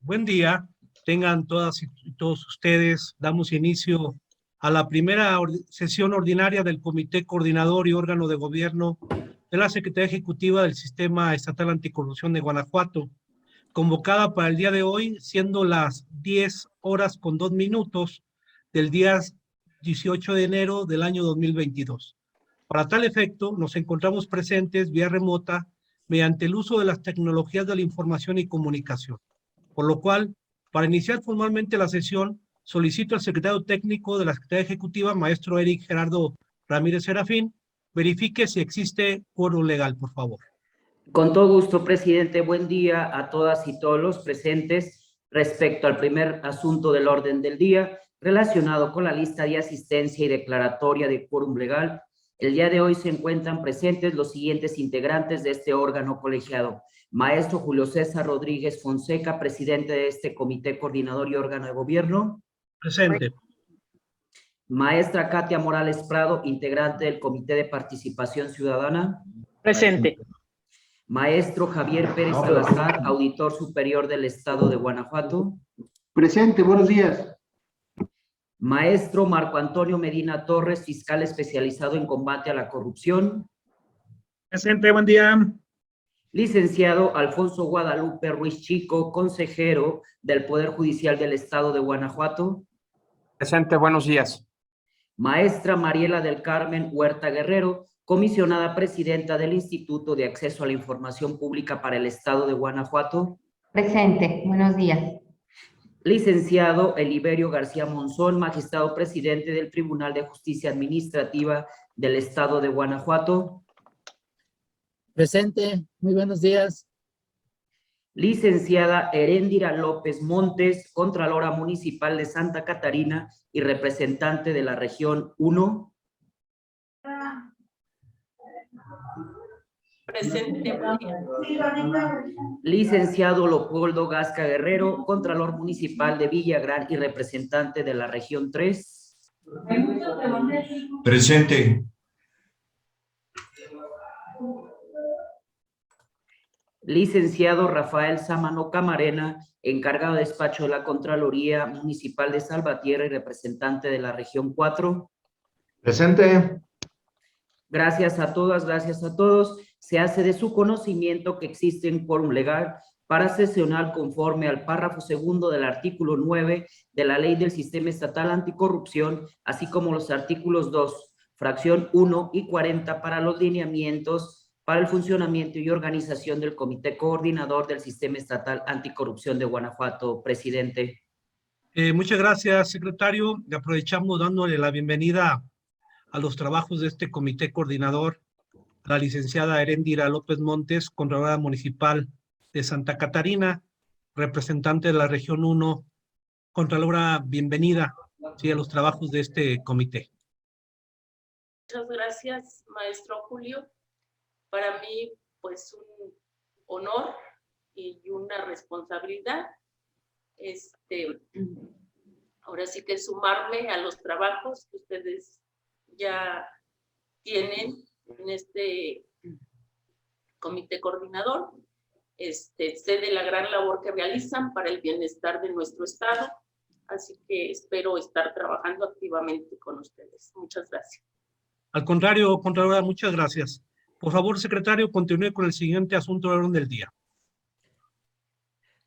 Buen día, tengan todas y todos ustedes. Damos inicio a la primera sesión ordinaria del Comité Coordinador y Órgano de Gobierno de la Secretaría Ejecutiva del Sistema Estatal Anticorrupción de Guanajuato, convocada para el día de hoy, siendo las 10:02 del día 18 de enero del año 2022. Para tal efecto, nos encontramos presentes vía remota mediante el uso de las tecnologías de la información y comunicación. Por lo cual, para iniciar formalmente la sesión, solicito al secretario técnico de la Secretaría Ejecutiva, maestro Eric Gerardo Ramírez Serafín, verifique si existe quórum legal, por favor. Con todo gusto, presidente. Buen día a todas y todos los presentes. Respecto al primer asunto del orden del día, relacionado con la lista de asistencia y declaratoria de quórum legal, el día de hoy se encuentran presentes los siguientes integrantes de este órgano colegiado. Maestro Julio César Rodríguez Fonseca, presidente de este comité coordinador y órgano de gobierno. Presente. Maestra Katia Morales Prado, integrante del Comité de Participación Ciudadana. Presente. Maestro Javier Pérez Salazar, auditor superior del Estado de Guanajuato. Presente, buenos días. Maestro Marco Antonio Medina Torres, fiscal especializado en combate a la corrupción. Presente, buen día. Licenciado Alfonso Guadalupe Ruiz Chico, consejero del Poder Judicial del Estado de Guanajuato. Presente, buenos días. Maestra Mariela del Carmen Huerta Guerrero, comisionada presidenta del Instituto de Acceso a la Información Pública para el Estado de Guanajuato. Presente, buenos días. Licenciado Eliberio García Monzón, magistrado presidente del Tribunal de Justicia Administrativa del Estado de Guanajuato. Presente, muy buenos días. Licenciada Heréndira López Montes, Contralora Municipal de Santa Catarina y representante de la región 1. Presente. Licenciado Leopoldo Gasca Guerrero, Contralor Municipal de Villagrán y representante de la región 3. Presente. Licenciado Rafael Sámano Camarena, encargado de despacho de la Contraloría Municipal de Salvatierra y representante de la región 4. Presente. Gracias a todas, gracias a todos. Se hace de su conocimiento que existe un quórum legal para sesionar conforme al párrafo segundo del artículo 9 de la Ley del Sistema Estatal Anticorrupción, así como los artículos 2, fracción 1 y 40 para los lineamientos para el funcionamiento y organización del Comité Coordinador del Sistema Estatal Anticorrupción de Guanajuato. Presidente. Muchas gracias, secretario. Y aprovechamos dándole la bienvenida a los trabajos de este comité coordinador, a la licenciada Heréndira López Montes, Contralora Municipal de Santa Catarina, representante de la región 1. Contralora, bienvenida, sí, a los trabajos de este comité. Muchas gracias, maestro Julio. Para mí, pues, un honor y una responsabilidad. Ahora sí que sumarme a los trabajos que ustedes ya tienen en este comité coordinador. Sé de la gran labor que realizan para el bienestar de nuestro estado, así que espero estar trabajando activamente con ustedes. Muchas gracias. Al contrario, Contralora, muchas gracias. Por favor, secretario, continúe con el siguiente asunto del orden del día.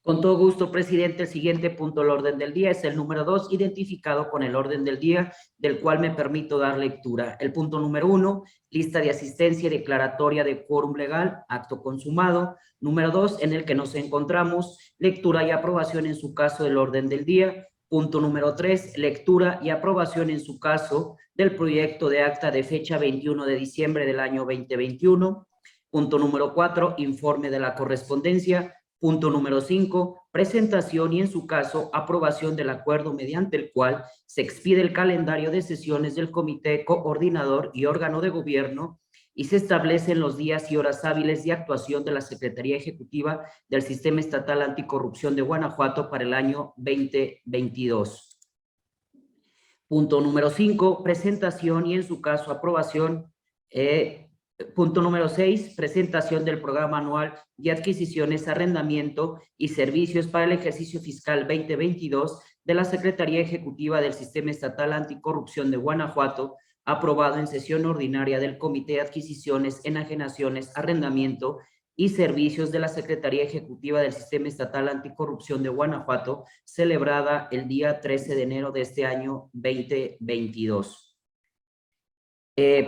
Con todo gusto, presidente. El siguiente punto del orden del día es el número 2, identificado con el orden del día, del cual me permito dar lectura. El punto número 1, lista de asistencia y declaratoria de quórum legal, acto consumado. Número 2, en el que nos encontramos, lectura y aprobación en su caso del orden del día. Punto número 3, lectura y aprobación en su caso del proyecto de acta de fecha 21 de diciembre del año 2021. Punto número 4, informe de la correspondencia. Punto número 5, presentación y en su caso aprobación del acuerdo mediante el cual se expide el calendario de sesiones del Comité Coordinador y órgano de gobierno y se establecen los días y horas hábiles de actuación de la Secretaría Ejecutiva del Sistema Estatal Anticorrupción de Guanajuato para el año 2022. Punto número 5, presentación y en su caso aprobación Punto número 6, presentación del programa anual de adquisiciones, arrendamiento y servicios para el ejercicio fiscal 2022 de la Secretaría Ejecutiva del Sistema Estatal Anticorrupción de Guanajuato, aprobado en sesión ordinaria del Comité de Adquisiciones, Enajenaciones, Arrendamiento y Servicios de la Secretaría Ejecutiva del Sistema Estatal Anticorrupción de Guanajuato, celebrada el día 13 de enero de este año 2022.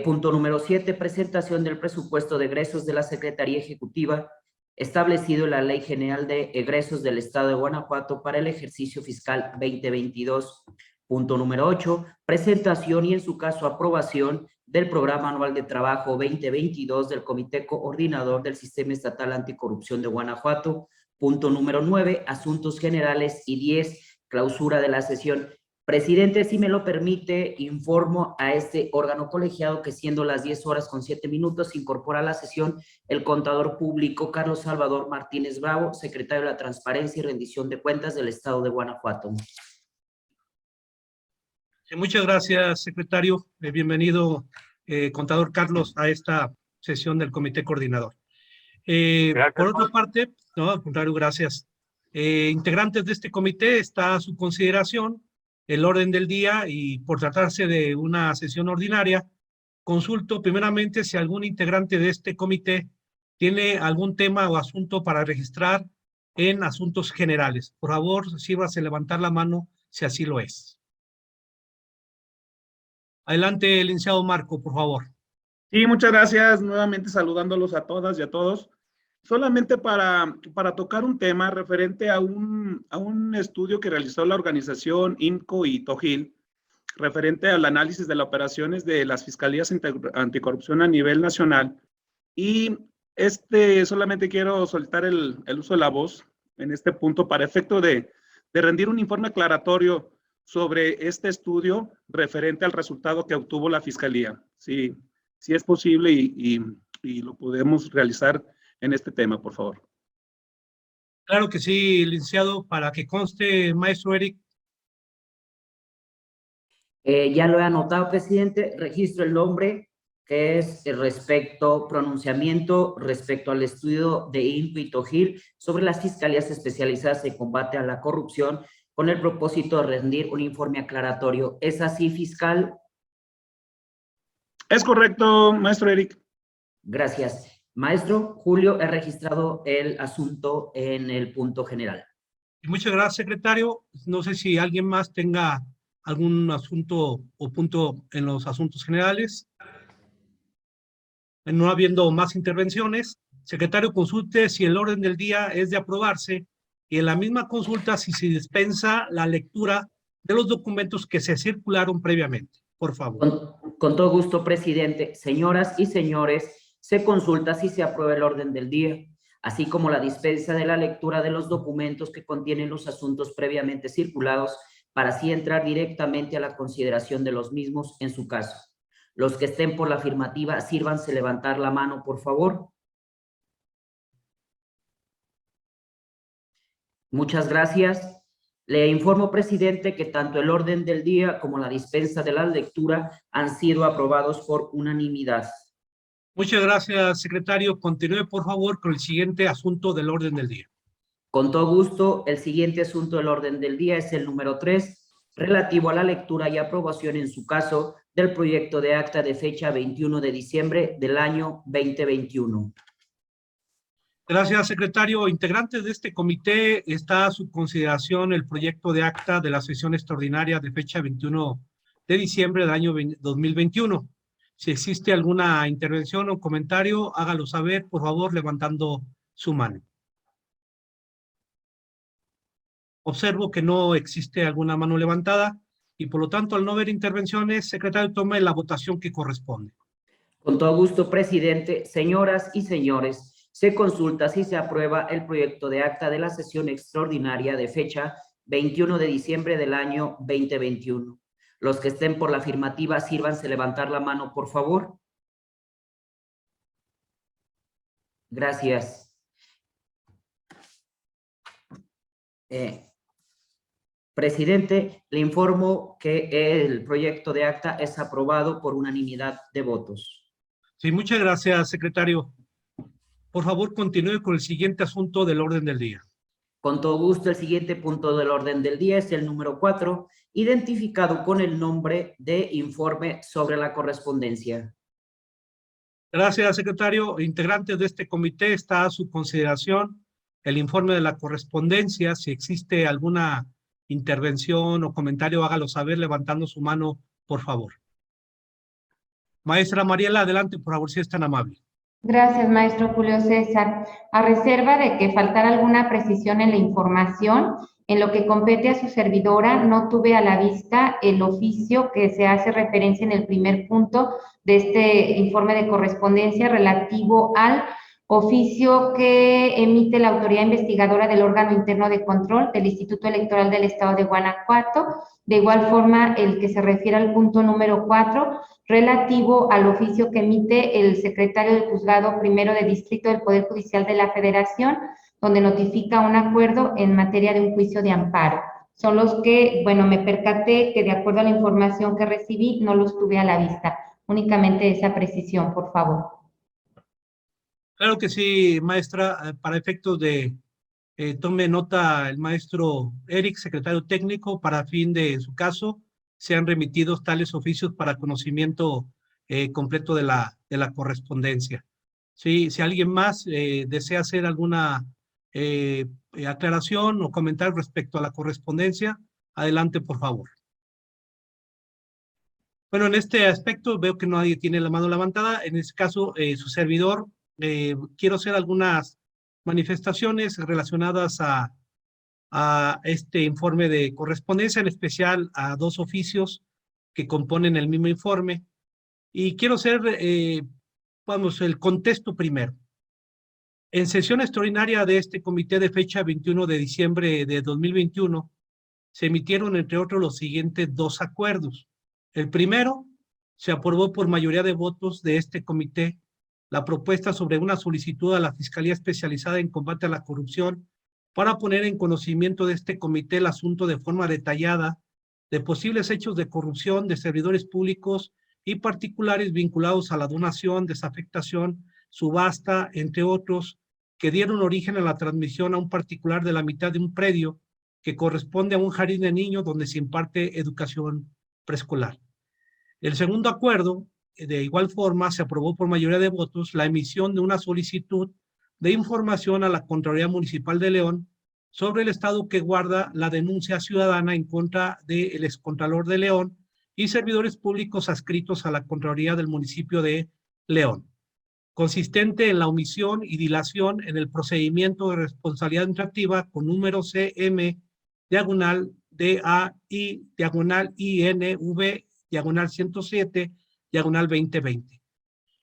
Punto número 7, presentación del presupuesto de egresos de la Secretaría Ejecutiva establecido en la Ley General de Egresos del Estado de Guanajuato para el ejercicio fiscal 2022. Punto número 8, presentación y en su caso aprobación del Programa Anual de Trabajo 2022 del Comité Coordinador del Sistema Estatal Anticorrupción de Guanajuato. Punto número 9, asuntos generales, y 10, clausura de la sesión. Presidente, si me lo permite, informo a este órgano colegiado que siendo las 10:07 se incorpora a la sesión el contador público Carlos Salvador Martínez Bravo, secretario de la Transparencia y Rendición de Cuentas del Estado de Guanajuato. Muchas gracias, secretario. Bienvenido, contador Carlos, a esta sesión del Comité Coordinador. Por otra parte, no, al contrario, gracias. Integrantes de este comité, está a su consideración el orden del día y por tratarse de una sesión ordinaria, consulto primeramente si algún integrante de este comité tiene algún tema o asunto para registrar en asuntos generales. Por favor, sírvase levantar la mano si así lo es. Adelante, licenciado Marco, por favor. Sí, muchas gracias. Nuevamente saludándolos a todas y a todos. Solamente para tocar un tema referente a un estudio que realizó la organización INCO y TOGIL, referente al análisis de las operaciones de las fiscalías anticorrupción a nivel nacional. Y solamente quiero soltar el uso de la voz en este punto para efecto de rendir un informe aclaratorio sobre este estudio referente al resultado que obtuvo la fiscalía. Sí, es posible y lo podemos realizar en este tema, por favor. Claro que sí, licenciado, para que conste, maestro Eric. Ya lo he anotado, presidente. Registro el nombre, que es pronunciamiento respecto al estudio de INCO y TOGIL sobre las fiscalías especializadas en combate a la corrupción, con el propósito de rendir un informe aclaratorio. ¿Es así, fiscal? Es correcto, maestro Eric. Gracias. Maestro Julio, he registrado el asunto en el punto general. Muchas gracias, secretario. No sé si alguien más tenga algún asunto o punto en los asuntos generales. No habiendo más intervenciones, secretario, consulte si el orden del día es de aprobarse y en la misma consulta si se dispensa la lectura de los documentos que se circularon previamente. Por favor. Con todo gusto, presidente. Señoras y señores, se consulta si se aprueba el orden del día, así como la dispensa de la lectura de los documentos que contienen los asuntos previamente circulados, para así entrar directamente a la consideración de los mismos en su caso. Los que estén por la afirmativa, sírvanse levantar la mano, por favor. Muchas gracias. Le informo, presidente, que tanto el orden del día como la dispensa de la lectura han sido aprobados por unanimidad. Muchas gracias, secretario. Continúe, por favor, con el siguiente asunto del orden del día. Con todo gusto, el siguiente asunto del orden del día es el número 3, relativo a la lectura y aprobación en su caso del proyecto de acta de fecha 21 de diciembre del año 2021. Gracias, secretario. Integrantes de este comité, está a su consideración el proyecto de acta de la sesión extraordinaria de fecha 21 de diciembre del año 2021. Si existe alguna intervención o comentario, hágalo saber, por favor, levantando su mano. Observo que no existe alguna mano levantada y, por lo tanto, al no haber intervenciones, secretario, tome la votación que corresponde. Con todo gusto, presidente. Señoras y señores, se consulta si se aprueba el proyecto de acta de la sesión extraordinaria de fecha 21 de diciembre del año 2021. Los que estén por la afirmativa, sírvanse levantar la mano, por favor. Gracias. Presidente, le informo que el proyecto de acta es aprobado por unanimidad de votos. Sí, muchas gracias, secretario. Por favor, continúe con el siguiente asunto del orden del día. Con todo gusto, el siguiente punto del orden del día es el número 4, identificado con el nombre de informe sobre la correspondencia. Gracias, secretario. Integrantes de este comité, está a su consideración el informe de la correspondencia. Si existe alguna intervención o comentario, hágalo saber levantando su mano, por favor. Maestra Mariela, adelante, por favor, si es tan amable. Gracias, maestro Julio César. A reserva de que faltara alguna precisión en la información, en lo que compete a su servidora, no tuve a la vista el oficio que se hace referencia en el primer punto de este informe de correspondencia relativo al oficio que emite la autoridad investigadora del órgano interno de control del Instituto Electoral del Estado de Guanajuato. De igual forma, el que se refiere al punto número 4, relativo al oficio que emite el secretario del Juzgado Primero de Distrito del Poder Judicial de la Federación, donde notifica un acuerdo en materia de un juicio de amparo. Son los que, bueno, me percaté que de acuerdo a la información que recibí, no los tuve a la vista. Únicamente esa precisión, por favor. Claro que sí, maestra. Para efectos de tome nota el maestro Eric, secretario técnico, para fin de su caso, sean remitidos tales oficios para conocimiento completo de la correspondencia. Sí, si alguien más desea hacer alguna aclaración o comentario respecto a la correspondencia, adelante, por favor. Bueno, en este aspecto veo que nadie tiene la mano levantada. En este caso, su servidor, quiero hacer algunas manifestaciones relacionadas a este informe de correspondencia, en especial a dos oficios que componen el mismo informe. Y quiero hacer, vamos, el contexto primero. En sesión extraordinaria de este comité de fecha 21 de diciembre de 2021, se emitieron, entre otros, los siguientes dos acuerdos. El primero, se aprobó por mayoría de votos de este comité la propuesta sobre una solicitud a la Fiscalía Especializada en Combate a la Corrupción para poner en conocimiento de este comité el asunto de forma detallada de posibles hechos de corrupción de servidores públicos y particulares vinculados a la donación, desafectación, subasta, entre otros, que dieron origen a la transmisión a un particular de la mitad de un predio que corresponde a un jardín de niños donde se imparte educación preescolar. El segundo acuerdo, de igual forma, se aprobó por mayoría de votos la emisión de una solicitud de información a la Contraloría Municipal de León sobre el estado que guarda la denuncia ciudadana en contra del excontralor de León y servidores públicos adscritos a la Contraloría del municipio de León, consistente en la omisión y dilación en el procedimiento de responsabilidad administrativa con número CM/DAI/INV/107/2020.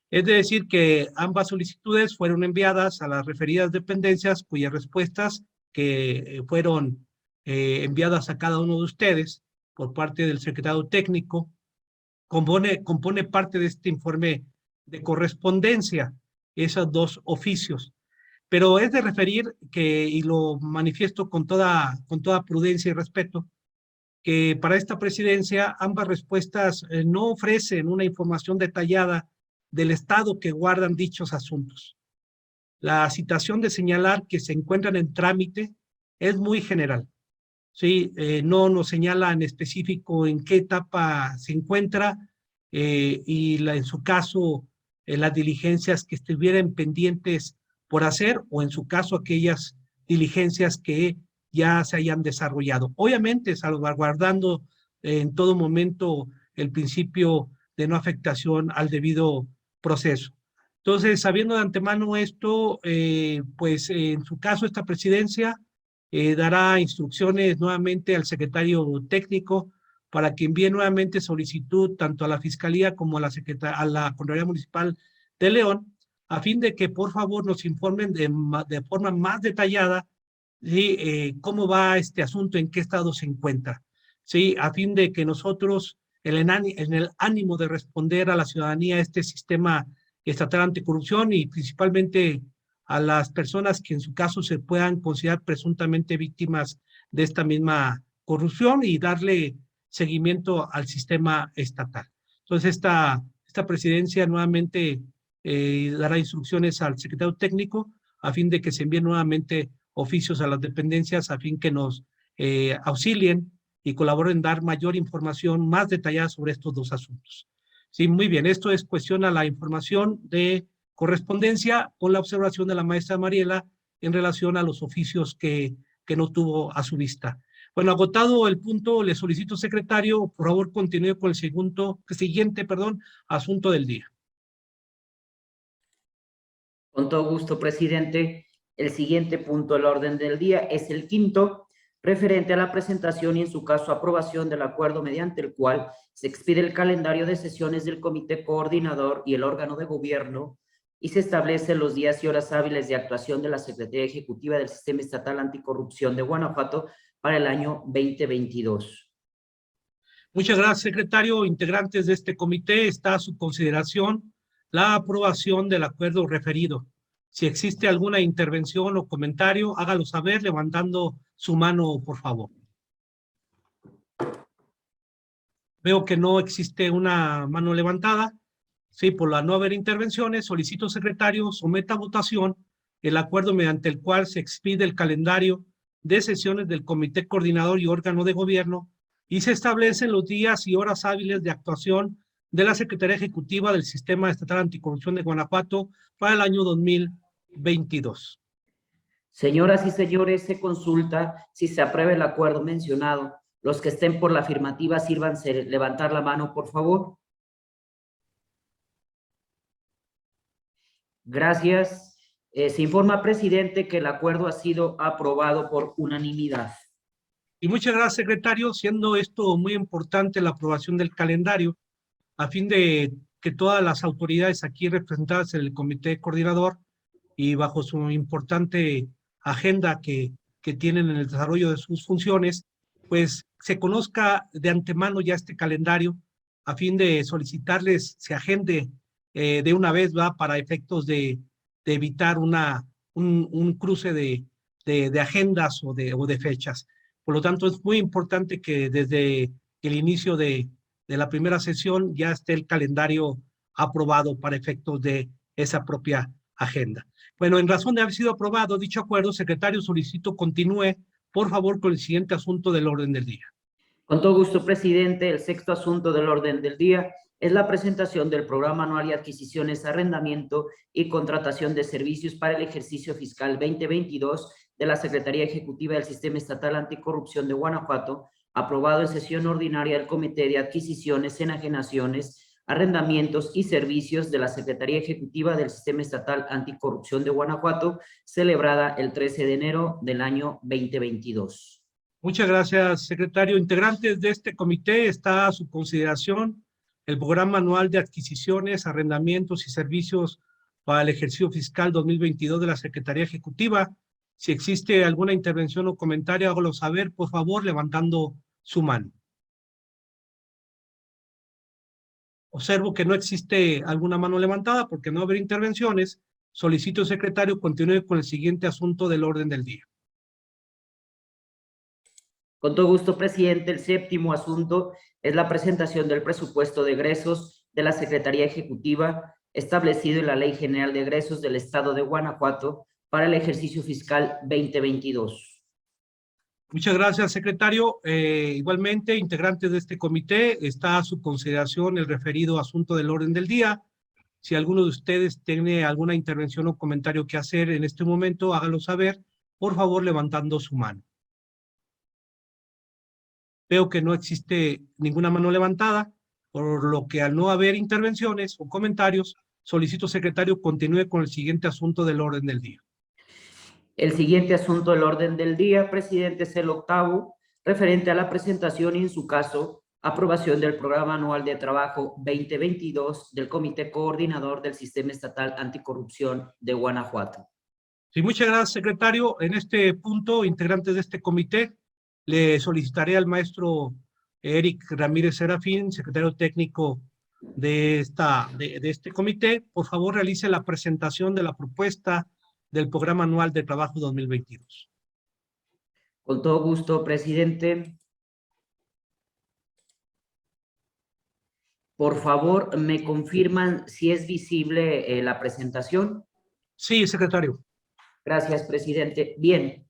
Es decir, que ambas solicitudes fueron enviadas a las referidas dependencias cuyas respuestas que fueron enviadas a cada uno de ustedes por parte del secretario técnico compone parte de este informe de correspondencia, esos dos oficios. Pero es de referir que, y lo manifiesto con toda prudencia y respeto, que para esta presidencia ambas respuestas no ofrecen una información detallada del estado que guardan dichos asuntos. La citación de señalar que se encuentran en trámite es muy general. Sí, no nos señala en específico en qué etapa se encuentra y en su caso las diligencias que estuvieran pendientes por hacer o en su caso aquellas diligencias que ya se hayan desarrollado. Obviamente salvaguardando en todo momento el principio de no afectación al debido proceso. Entonces, sabiendo de antemano esto, pues en su caso esta presidencia dará instrucciones nuevamente al secretario técnico para que envíe nuevamente solicitud tanto a la Fiscalía como a la Contraloría Municipal de León, a fin de que por favor nos informen de forma más detallada cómo va este asunto, en qué estado se encuentra, ¿sí? A fin de que nosotros, en el ánimo de responder a la ciudadanía este sistema estatal anticorrupción y principalmente a las personas que en su caso se puedan considerar presuntamente víctimas de esta misma corrupción y darle seguimiento al sistema estatal. Entonces, esta presidencia nuevamente dará instrucciones al secretario técnico a fin de que se envíen nuevamente oficios a las dependencias a fin que nos auxilien y colaboren en dar mayor información más detallada sobre estos dos asuntos. Sí, muy bien, esto es cuestión a la información de correspondencia con la observación de la maestra Mariela en relación a los oficios que no tuvo a su vista. Bueno, agotado el punto, le solicito, secretario, por favor, continúe con el siguiente asunto del día. Con todo gusto, presidente. El siguiente punto del orden del día es el quinto, referente a la presentación y, en su caso, aprobación del acuerdo mediante el cual se expide el calendario de sesiones del Comité Coordinador y el órgano de gobierno y se establecen los días y horas hábiles de actuación de la Secretaría Ejecutiva del Sistema Estatal Anticorrupción de Guanajuato para el año 2022. Muchas gracias, secretario. Integrantes de este comité, está a su consideración la aprobación del acuerdo referido. Si existe alguna intervención o comentario, hágalo saber levantando su mano, por favor. Veo que no existe una mano levantada. Sí, por la no haber intervenciones, solicito, secretario, someta a votación el acuerdo mediante el cual se expide el calendario de sesiones del Comité Coordinador y órgano de gobierno y se establecen los días y horas hábiles de actuación de la Secretaría Ejecutiva del Sistema Estatal Anticorrupción de Guanajuato para el año 2022. Señoras y señores, se consulta si se aprueba el acuerdo mencionado. Los que estén por la afirmativa, sírvanse levantar la mano, por favor. Gracias. Se informa, presidente, que el acuerdo ha sido aprobado por unanimidad. Y muchas gracias, secretario, siendo esto muy importante la aprobación del calendario, a fin de que todas las autoridades aquí representadas en el Comité Coordinador y bajo su importante agenda que tienen en el desarrollo de sus funciones, pues se conozca de antemano ya este calendario, a fin de solicitarles se agende de una vez, ¿va? Para efectos de evitar un cruce de agendas o de fechas. Por lo tanto, es muy importante que desde el inicio de la primera sesión ya esté el calendario aprobado para efectos de esa propia agenda. Bueno, en razón de haber sido aprobado dicho acuerdo, secretario, solicito continúe, por favor, con el siguiente asunto del orden del día. Con todo gusto, presidente. El sexto asunto del orden del día es la presentación del Programa Anual de Adquisiciones, Arrendamiento y Contratación de Servicios para el ejercicio fiscal 2022 de la Secretaría Ejecutiva del Sistema Estatal Anticorrupción de Guanajuato, aprobado en sesión ordinaria del Comité de Adquisiciones, Enajenaciones, Arrendamientos y Servicios de la Secretaría Ejecutiva del Sistema Estatal Anticorrupción de Guanajuato, celebrada el 13 de enero del año 2022. Muchas gracias, secretario. Integrantes de este comité, está a su consideración el Programa Anual de Adquisiciones, Arrendamientos y Servicios para el ejercicio fiscal 2022 de la Secretaría Ejecutiva. Si existe alguna intervención o comentario, hágalo saber, por favor, levantando su mano. Observo que no existe alguna mano levantada porque no haber intervenciones. Solicito, secretario, continúe con el siguiente asunto del orden del día. Con todo gusto, presidente. El séptimo asunto es la presentación del presupuesto de egresos de la Secretaría Ejecutiva establecido en la Ley General de Egresos del Estado de Guanajuato para el ejercicio fiscal 2022. Muchas gracias, secretario. Igualmente, integrantes de este comité, está a su consideración el referido asunto del orden del día. Si alguno de ustedes tiene alguna intervención o comentario que hacer en este momento, hágalo saber, por favor, levantando su mano. Veo que no existe ninguna mano levantada, por lo que al no haber intervenciones o comentarios, solicito, secretario, continúe con el siguiente asunto del orden del día. El siguiente asunto del orden del día, presidente, es el octavo, referente a la presentación y, en su caso, aprobación del Programa Anual de Trabajo 2022 del Comité Coordinador del Sistema Estatal Anticorrupción de Guanajuato. Sí, muchas gracias, secretario. En este punto, integrantes de este comité, le solicitaré al maestro Eric Ramírez Serafín, secretario técnico de este comité, por favor realice la presentación de la propuesta del Programa Anual de Trabajo 2022. Con todo gusto, presidente. Por favor, ¿me confirman si es visible la presentación? Sí, secretario. Gracias, presidente. Bien.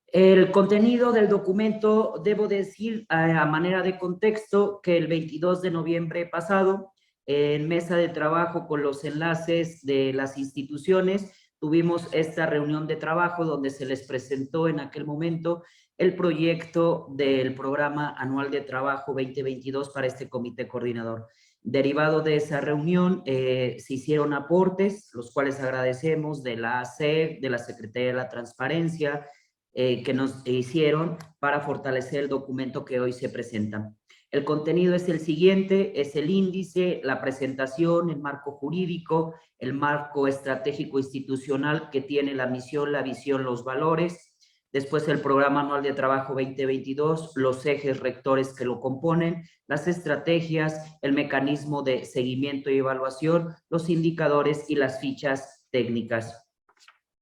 El contenido del documento, debo decir a manera de contexto que el 22 de noviembre pasado, en mesa de trabajo con los enlaces de las instituciones, tuvimos esta reunión de trabajo donde se les presentó en aquel momento el proyecto del Programa Anual de Trabajo 2022 para este comité coordinador. Derivado de esa reunión, se hicieron aportes, los cuales agradecemos de la ACEP, de la Secretaría de la Transparencia, que nos hicieron para fortalecer el documento que hoy se presenta. El contenido es el siguiente, es el índice, la presentación, el marco jurídico, el marco estratégico institucional que tiene la misión, la visión, los valores, después el Programa Anual de Trabajo 2022, los ejes rectores que lo componen, las estrategias, el mecanismo de seguimiento y evaluación, los indicadores y las fichas técnicas.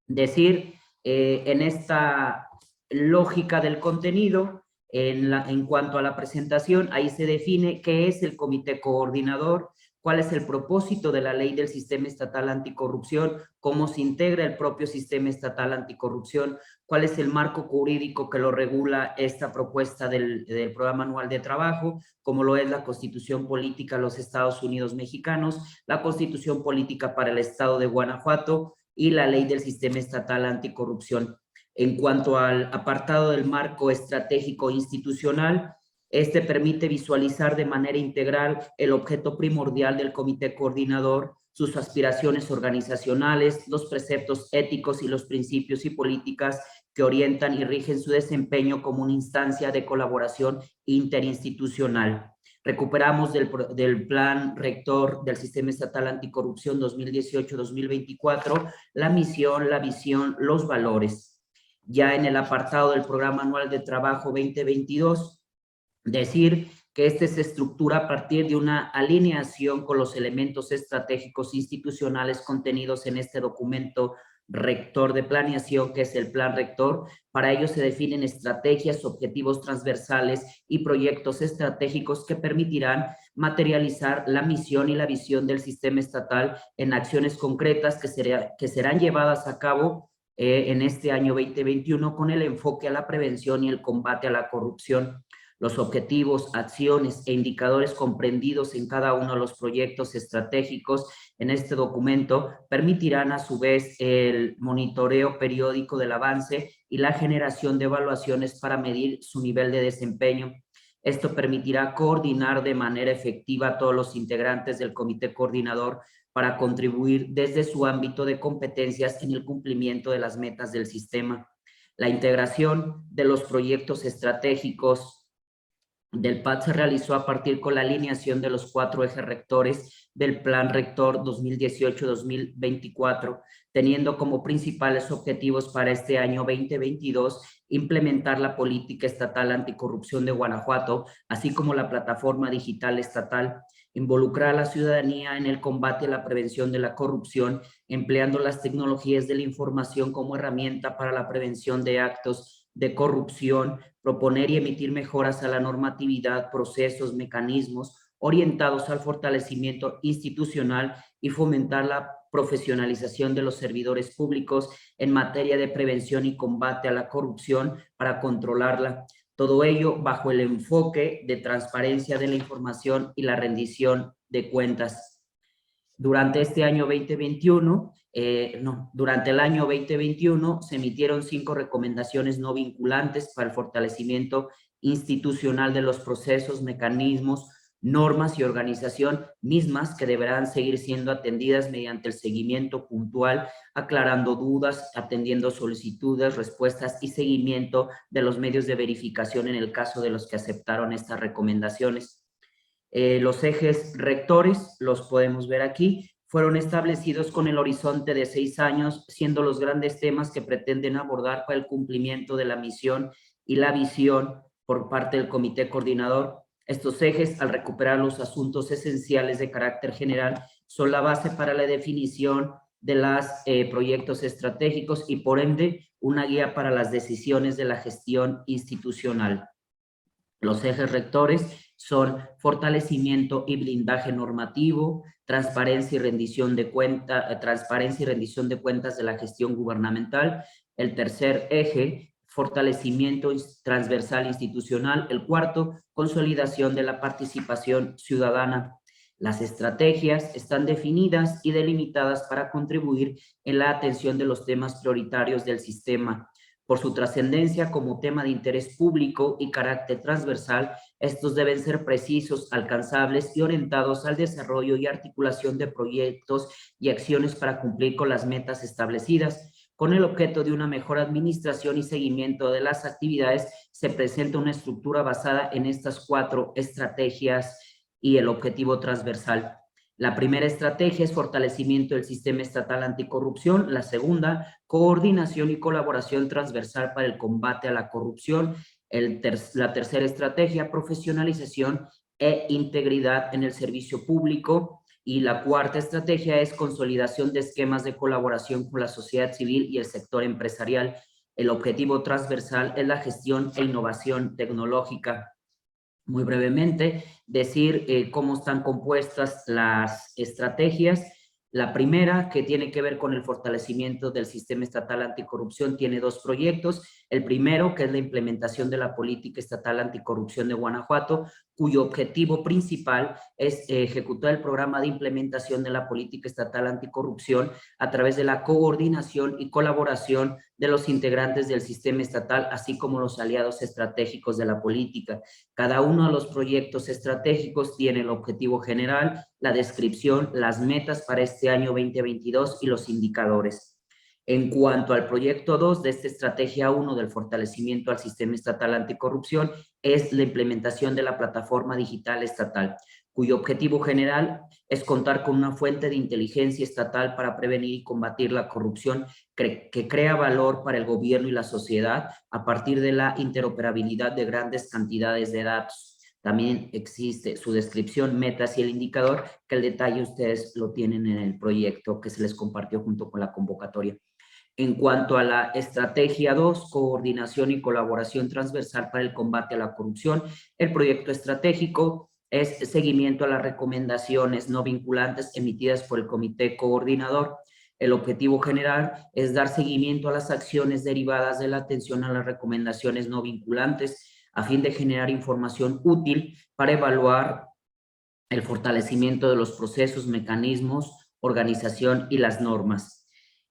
Decir, en esta lógica del contenido, en cuanto a la presentación, ahí se define qué es el comité coordinador, cuál es el propósito de la ley del sistema estatal anticorrupción, cómo se integra el propio sistema estatal anticorrupción, cuál es el marco jurídico que lo regula esta propuesta del programa anual de trabajo, como lo es la Constitución Política de los Estados Unidos Mexicanos, la Constitución Política para el Estado de Guanajuato y la ley del sistema estatal anticorrupción. En cuanto al apartado del marco estratégico institucional, este permite visualizar de manera integral el objeto primordial del comité coordinador, sus aspiraciones organizacionales, los preceptos éticos y los principios y políticas que orientan y rigen su desempeño como una instancia de colaboración interinstitucional. Recuperamos del plan rector del Sistema Estatal Anticorrupción 2018-2024 la misión, la visión, los valores. Ya en el apartado del Programa Anual de Trabajo 2022, decir que este se estructura a partir de una alineación con los elementos estratégicos institucionales contenidos en este documento rector de planeación, que es el plan rector. Para ello se definen estrategias, objetivos transversales y proyectos estratégicos que permitirán materializar la misión y la visión del sistema estatal en acciones concretas que serán llevadas a cabo en este año 2021 con el enfoque a la prevención y el combate a la corrupción. Los objetivos, acciones e indicadores comprendidos en cada uno de los proyectos estratégicos en este documento permitirán a su vez el monitoreo periódico del avance y la generación de evaluaciones para medir su nivel de desempeño. Esto permitirá coordinar de manera efectiva a todos los integrantes del comité coordinador para contribuir desde su ámbito de competencias en el cumplimiento de las metas del sistema. La integración de los proyectos estratégicos del PAD se realizó a partir con la alineación de los 4 ejes rectores del Plan Rector 2018-2024, teniendo como principales objetivos para este año 2022 implementar la política estatal anticorrupción de Guanajuato, así como la plataforma digital estatal, involucrar a la ciudadanía en el combate a la prevención de la corrupción, empleando las tecnologías de la información como herramienta para la prevención de actos de corrupción, proponer y emitir mejoras a la normatividad, procesos, mecanismos orientados al fortalecimiento institucional y fomentar la profesionalización de los servidores públicos en materia de prevención y combate a la corrupción para controlarla. Todo ello bajo el enfoque de transparencia de la información y la rendición de cuentas. Durante este año 2021, durante el año 2021 se emitieron 5 recomendaciones no vinculantes para el fortalecimiento institucional de los procesos, mecanismos, normas y organización mismas que deberán seguir siendo atendidas mediante el seguimiento puntual, aclarando dudas, atendiendo solicitudes, respuestas y seguimiento de los medios de verificación en el caso de los que aceptaron estas recomendaciones. Los ejes rectores, los podemos ver aquí, fueron establecidos con el horizonte de 6 años, siendo los grandes temas que pretenden abordar para el cumplimiento de la misión y la visión por parte del comité coordinador. Estos ejes, al recuperar los asuntos esenciales de carácter general, son la base para la definición de los proyectos estratégicos y, por ende, una guía para las decisiones de la gestión institucional. Los ejes rectores son fortalecimiento y blindaje normativo, transparencia y rendición de cuentas de la gestión gubernamental. El tercer eje, fortalecimiento transversal institucional. El cuarto, consolidación de la participación ciudadana. Las estrategias están definidas y delimitadas para contribuir en la atención de los temas prioritarios del sistema. Por su trascendencia como tema de interés público y carácter transversal, estos deben ser precisos, alcanzables y orientados al desarrollo y articulación de proyectos y acciones para cumplir con las metas establecidas. Con el objeto de una mejor administración y seguimiento de las actividades, se presenta una estructura basada en estas 4 estrategias y el objetivo transversal. La primera estrategia es fortalecimiento del sistema estatal anticorrupción. La segunda, coordinación y colaboración transversal para el combate a la corrupción. La tercera estrategia, profesionalización e integridad en el servicio público. Y la cuarta estrategia es consolidación de esquemas de colaboración con la sociedad civil y el sector empresarial. El objetivo transversal es la gestión e innovación tecnológica. Muy brevemente, decir cómo están compuestas las estrategias. La primera, que tiene que ver con el fortalecimiento del sistema estatal anticorrupción, tiene 2 proyectos. El primero, que es la implementación de la política estatal anticorrupción de Guanajuato, cuyo objetivo principal es ejecutar el programa de implementación de la política estatal anticorrupción a través de la coordinación y colaboración de los integrantes del sistema estatal, así como los aliados estratégicos de la política. Cada uno de los proyectos estratégicos tiene el objetivo general, la descripción, las metas para este año 2022 y los indicadores. En cuanto al proyecto 2 de esta estrategia 1 del fortalecimiento al sistema estatal anticorrupción, es la implementación de la plataforma digital estatal, cuyo objetivo general es contar con una fuente de inteligencia estatal para prevenir y combatir la corrupción que crea valor para el gobierno y la sociedad a partir de la interoperabilidad de grandes cantidades de datos. También existe su descripción, metas y el indicador, que el detalle ustedes lo tienen en el proyecto que se les compartió junto con la convocatoria. En cuanto a la estrategia 2, coordinación y colaboración transversal para el combate a la corrupción, el proyecto estratégico es seguimiento a las recomendaciones no vinculantes emitidas por el comité coordinador. El objetivo general es dar seguimiento a las acciones derivadas de la atención a las recomendaciones no vinculantes a fin de generar información útil para evaluar el fortalecimiento de los procesos, mecanismos, organización y las normas.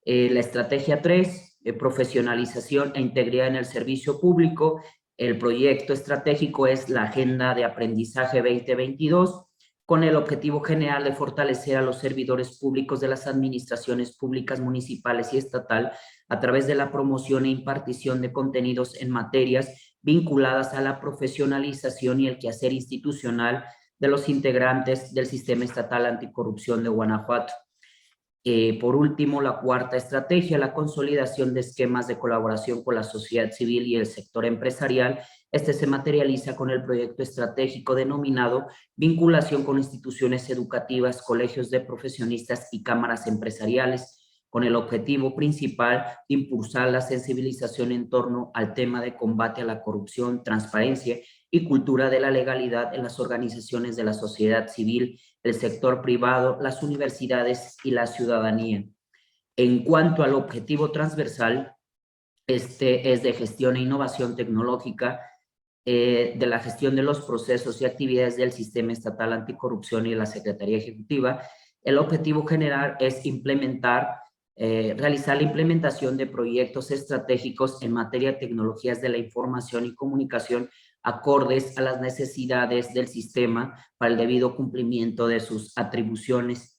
La estrategia 3, profesionalización e integridad en el servicio público. El proyecto estratégico es la Agenda de Aprendizaje 2022, con el objetivo general de fortalecer a los servidores públicos de las administraciones públicas municipales y estatal a través de la promoción e impartición de contenidos en materias vinculadas a la profesionalización y el quehacer institucional de los integrantes del sistema estatal anticorrupción de Guanajuato. Por último, la cuarta estrategia, la consolidación de esquemas de colaboración con la sociedad civil y el sector empresarial. Este se materializa con el proyecto estratégico denominado Vinculación con instituciones educativas, colegios de profesionistas y cámaras empresariales, con el objetivo principal de impulsar la sensibilización en torno al tema de combate a la corrupción, transparencia y cultura de la legalidad en las organizaciones de la sociedad civil, el sector privado, las universidades y la ciudadanía. En cuanto al objetivo transversal, este es de gestión e innovación tecnológica, de la gestión de los procesos y actividades del Sistema Estatal Anticorrupción y de la Secretaría Ejecutiva. El objetivo general es realizar la implementación de proyectos estratégicos en materia de tecnologías de la información y comunicación acordes a las necesidades del sistema para el debido cumplimiento de sus atribuciones.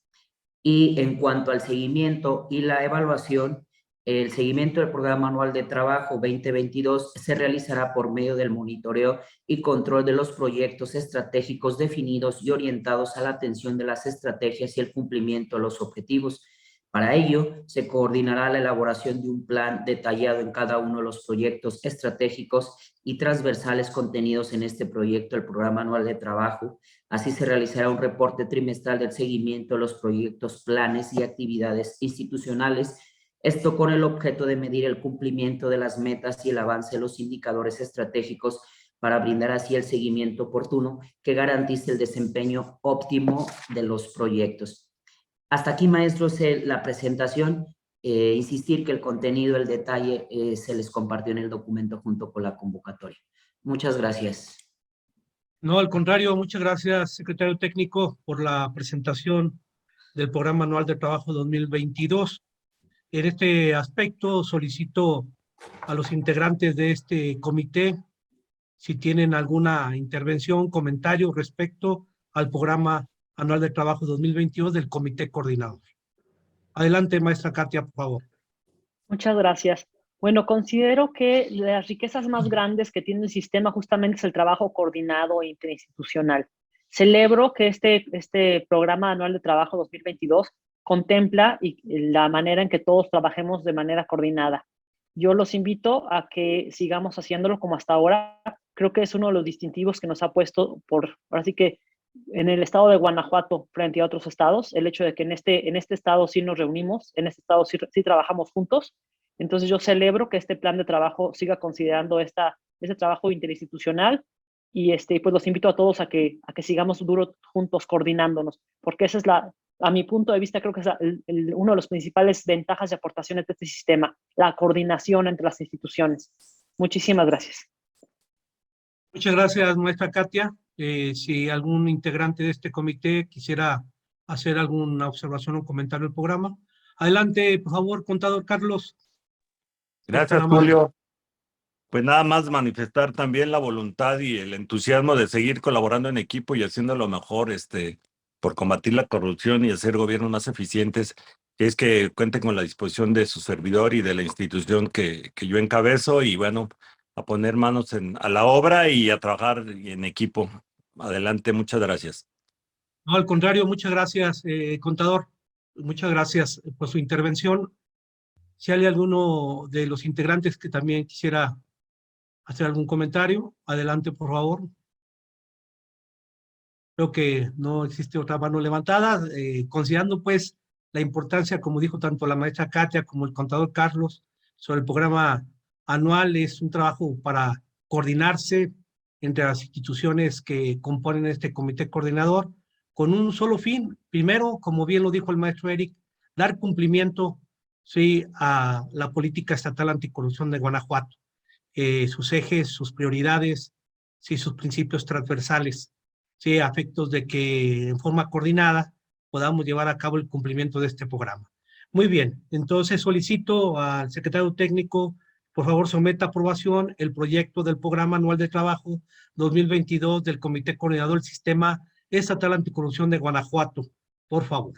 Y en cuanto al seguimiento y la evaluación, el seguimiento del Programa Anual de Trabajo 2022 se realizará por medio del monitoreo y control de los proyectos estratégicos definidos y orientados a la atención de las estrategias y el cumplimiento de los objetivos. Para ello, se coordinará la elaboración de un plan detallado en cada uno de los proyectos estratégicos y transversales contenidos en este proyecto del Programa Anual de Trabajo. Así se realizará un reporte trimestral del seguimiento de los proyectos, planes y actividades institucionales, esto con el objeto de medir el cumplimiento de las metas y el avance de los indicadores estratégicos para brindar así el seguimiento oportuno que garantice el desempeño óptimo de los proyectos. Hasta aquí, maestros, la presentación. Insistir que el contenido, el detalle, se les compartió en el documento junto con la convocatoria. Muchas gracias. No, al contrario, muchas gracias, secretario técnico, por la presentación del Programa Anual de Trabajo 2022. En este aspecto, solicito a los integrantes de este comité si tienen alguna intervención, comentario respecto al Programa Anual de Trabajo 2022 del Comité Coordinador. Adelante, maestra Katia, por favor. Muchas gracias. Bueno, considero que las riquezas más grandes que tiene el sistema justamente es el trabajo coordinado e interinstitucional. Celebro que este Programa Anual de Trabajo 2022 contempla la manera en que todos trabajemos de manera coordinada. Yo los invito a que sigamos haciéndolo como hasta ahora. Creo que es uno de los distintivos que nos ha puesto ahora sí que en el estado de Guanajuato frente a otros estados, el hecho de que en este estado sí nos reunimos, en este estado sí trabajamos juntos. Entonces yo celebro que este plan de trabajo siga considerando ese trabajo interinstitucional y pues los invito a todos a que sigamos duro juntos coordinándonos, porque esa es a mi punto de vista, creo que es uno de los principales ventajas y aportaciones de este sistema, la coordinación entre las instituciones. Muchísimas gracias. Muchas gracias, maestra Katia. Si algún integrante de este comité quisiera hacer alguna observación o comentario del programa. Adelante, por favor, contador Carlos. Gracias, Julio. Pues nada más manifestar también la voluntad y el entusiasmo de seguir colaborando en equipo y haciendo lo mejor por combatir la corrupción y hacer gobiernos más eficientes, que es que cuenten con la disposición de su servidor y de la institución que yo encabezo, y bueno, a poner manos a la obra y a trabajar en equipo. Adelante, muchas gracias. No, al contrario, muchas gracias, contador. Muchas gracias por su intervención. Si hay alguno de los integrantes que también quisiera hacer algún comentario, adelante, por favor. Creo que no existe otra mano levantada, considerando pues la importancia, como dijo tanto la maestra Katia como el contador Carlos, sobre el programa anual. Es un trabajo para coordinarse entre las instituciones que componen este comité coordinador con un solo fin. Primero, como bien lo dijo el maestro Eric, dar cumplimiento a la política estatal anticorrupción de Guanajuato, sus ejes, sus prioridades, sus principios transversales, a efectos de que en forma coordinada podamos llevar a cabo el cumplimiento de este programa. Muy bien, entonces solicito al secretario técnico, por favor, someta a aprobación el proyecto del Programa Anual de Trabajo 2022 del Comité Coordinador del Sistema Estatal Anticorrupción de Guanajuato. Por favor.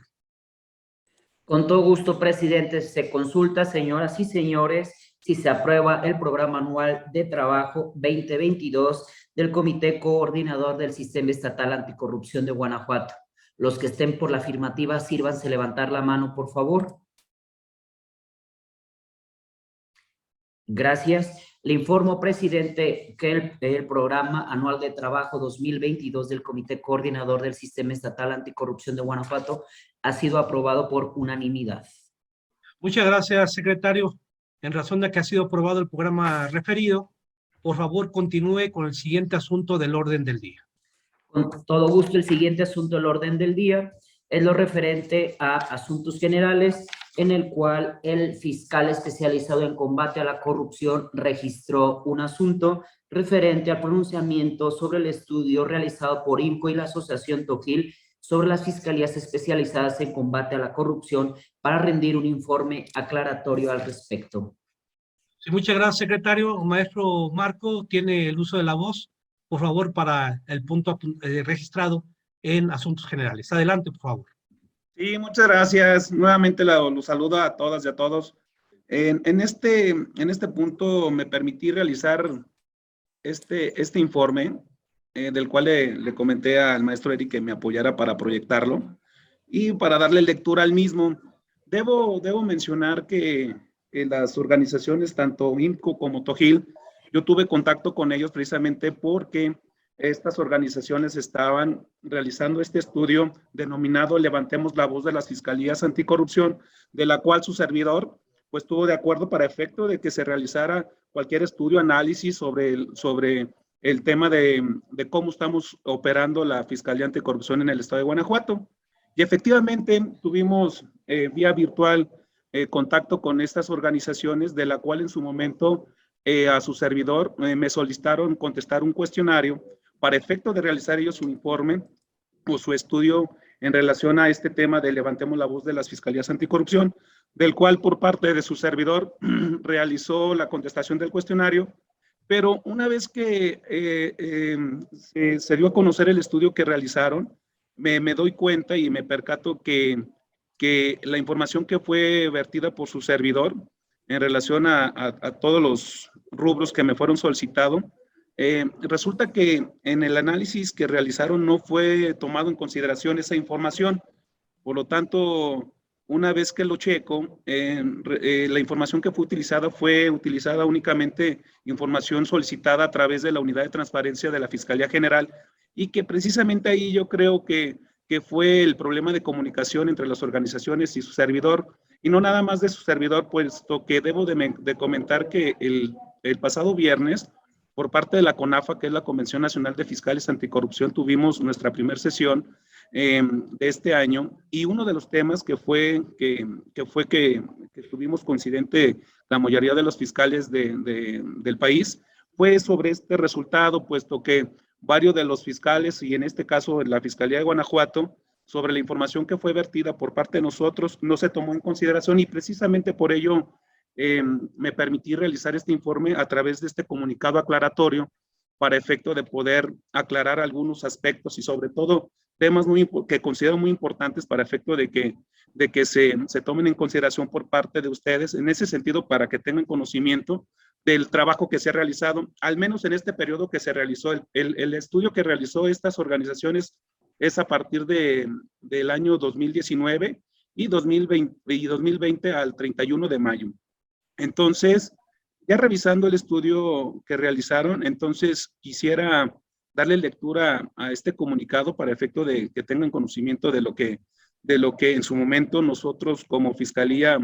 Con todo gusto, presidente. Se consulta, señoras y señores, si se aprueba el Programa Anual de Trabajo 2022 del Comité Coordinador del Sistema Estatal Anticorrupción de Guanajuato. Los que estén por la afirmativa, sírvanse levantar la mano, por favor. Gracias. Le informo, presidente, que el Programa Anual de Trabajo 2022 del Comité Coordinador del Sistema Estatal Anticorrupción de Guanajuato ha sido aprobado por unanimidad. Muchas gracias, secretario. En razón de que ha sido aprobado el programa referido, por favor, continúe con el siguiente asunto del orden del día. Con todo gusto, el siguiente asunto del orden del día es lo referente a asuntos generales, en el cual el fiscal especializado en combate a la corrupción registró un asunto referente al pronunciamiento sobre el estudio realizado por INCO y la Asociación Tojil sobre las fiscalías especializadas en combate a la corrupción para rendir un informe aclaratorio al respecto. Sí, muchas gracias, secretario. Maestro Marco, tiene el uso de la voz, por favor, para el punto registrado en asuntos generales. Adelante, por favor. Sí, muchas gracias. Nuevamente los saludo a todas y a todos. En este punto me permití realizar este informe, del cual le comenté al maestro Eric que me apoyara para proyectarlo y para darle lectura al mismo. Debo mencionar que las organizaciones, tanto INCO como Tojil, yo tuve contacto con ellos precisamente porque estas organizaciones estaban realizando este estudio denominado Levantemos la Voz de las Fiscalías Anticorrupción, de la cual su servidor pues estuvo de acuerdo para efecto de que se realizara cualquier estudio, análisis sobre el tema de cómo estamos operando la Fiscalía Anticorrupción en el estado de Guanajuato. Y efectivamente tuvimos vía virtual contacto con estas organizaciones, de la cual en su momento a su servidor me solicitaron contestar un cuestionario para efecto de realizar ellos su informe o su estudio en relación a este tema de Levantemos la Voz de las Fiscalías Anticorrupción, del cual por parte de su servidor realizó la contestación del cuestionario. Pero una vez que se dio a conocer el estudio que realizaron, me doy cuenta y me percato que la información que fue vertida por su servidor en relación a todos los rubros que me fueron solicitados, resulta que en el análisis que realizaron no fue tomado en consideración esa información. Por lo tanto, una vez que lo checo, la información que fue utilizada únicamente información solicitada a través de la Unidad de Transparencia de la Fiscalía General, y que precisamente ahí yo creo que fue el problema de comunicación entre las organizaciones y su servidor, y no nada más de su servidor, puesto que debo de comentar que el pasado viernes, por parte de la CONAFA, que es la Convención Nacional de Fiscales Anticorrupción, tuvimos nuestra primera sesión de este año, y uno de los temas que tuvimos coincidente la mayoría de los fiscales del país fue sobre este resultado, puesto que varios de los fiscales, y en este caso la Fiscalía de Guanajuato, sobre la información que fue vertida por parte de nosotros, no se tomó en consideración, y precisamente por ello me permití realizar este informe a través de este comunicado aclaratorio para efecto de poder aclarar algunos aspectos y sobre todo temas que considero muy importantes para efecto de que se tomen en consideración por parte de ustedes, en ese sentido, para que tengan conocimiento del trabajo que se ha realizado, al menos en este periodo que se realizó. El estudio que realizó estas organizaciones es a partir del año 2019 y 2020 al 31 de mayo. Entonces, ya revisando el estudio que realizaron, entonces quisiera darle lectura a este comunicado para efecto de que tengan conocimiento de lo que en su momento nosotros como Fiscalía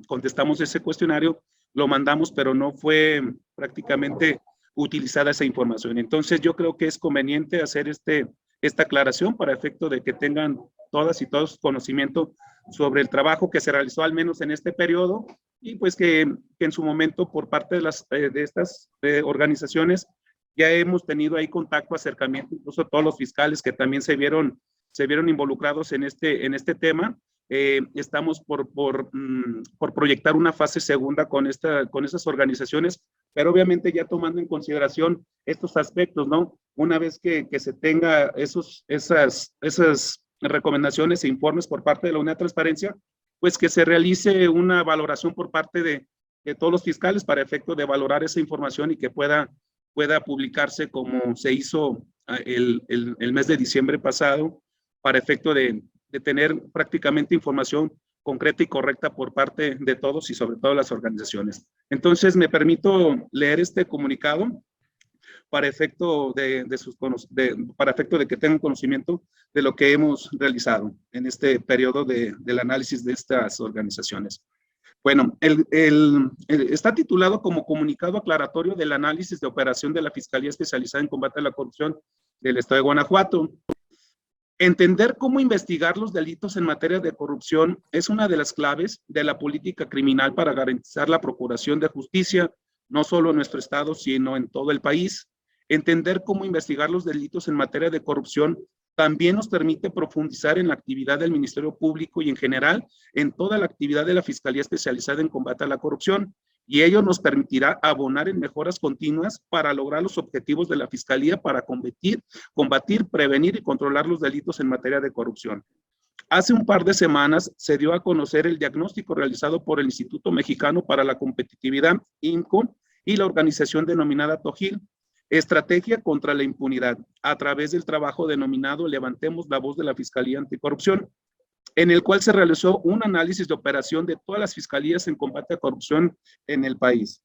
contestamos ese cuestionario, lo mandamos, pero no fue prácticamente utilizada esa información. Entonces, yo creo que es conveniente hacer esta aclaración para efecto de que tengan todas y todos conocimiento sobre el trabajo que se realizó al menos en este periodo, y pues que en su momento por parte de estas organizaciones ya hemos tenido ahí contacto, acercamiento, incluso todos los fiscales que también se vieron involucrados en este tema. Estamos por proyectar una fase segunda con esas organizaciones, pero obviamente ya tomando en consideración estos aspectos, ¿no? Una vez que se tenga esas recomendaciones e informes por parte de la Unidad de Transparencia, pues que se realice una valoración por parte de todos los fiscales para efecto de valorar esa información y que pueda publicarse como se hizo el mes de diciembre pasado, para efecto de tener prácticamente información concreta y correcta por parte de todos y sobre todo las organizaciones. Entonces, me permito leer este comunicado para efecto para efecto de que tengan conocimiento de lo que hemos realizado en este periodo del análisis de estas organizaciones. Bueno, está titulado como Comunicado Aclaratorio del Análisis de Operación de la Fiscalía Especializada en Combate a la Corrupción del Estado de Guanajuato. Entender cómo investigar los delitos en materia de corrupción es una de las claves de la política criminal para garantizar la procuración de justicia, no solo en nuestro estado, sino en todo el país. Entender cómo investigar los delitos en materia de corrupción también nos permite profundizar en la actividad del Ministerio Público y en general en toda la actividad de la Fiscalía Especializada en Combate a la Corrupción, y ello nos permitirá abonar en mejoras continuas para lograr los objetivos de la Fiscalía para combatir, prevenir y controlar los delitos en materia de corrupción. Hace un par de semanas se dio a conocer el diagnóstico realizado por el Instituto Mexicano para la Competitividad, INCO, y la organización denominada TOGIL, Estrategia contra la Impunidad, a través del trabajo denominado Levantemos la Voz de la Fiscalía Anticorrupción, en el cual se realizó un análisis de operación de todas las fiscalías en combate a corrupción en el país.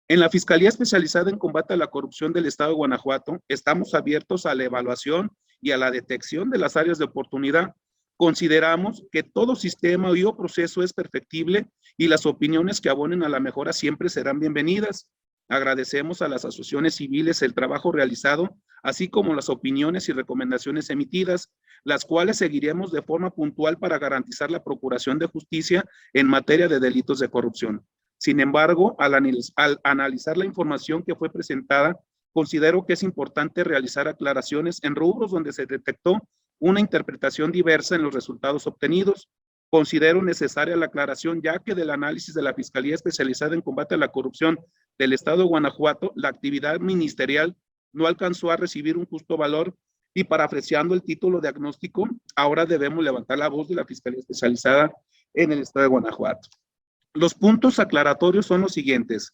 En la Fiscalía Especializada en Combate a la Corrupción del Estado de Guanajuato, estamos abiertos a la evaluación y a la detección de las áreas de oportunidad. Consideramos que todo sistema o proceso es perfectible y las opiniones que abonen a la mejora siempre serán bienvenidas. Agradecemos a las asociaciones civiles el trabajo realizado, así como las opiniones y recomendaciones emitidas, las cuales seguiremos de forma puntual para garantizar la procuración de justicia en materia de delitos de corrupción. Sin embargo, al analizar la información que fue presentada, considero que es importante realizar aclaraciones en rubros donde se detectó una interpretación diversa en los resultados obtenidos. Considero necesaria la aclaración, ya que del análisis de la Fiscalía Especializada en Combate a la Corrupción del Estado de Guanajuato, la actividad ministerial no alcanzó a recibir un justo valor y, parafraseando el título diagnóstico, ahora debemos levantar la voz de la Fiscalía Especializada en el Estado de Guanajuato. Los puntos aclaratorios son los siguientes.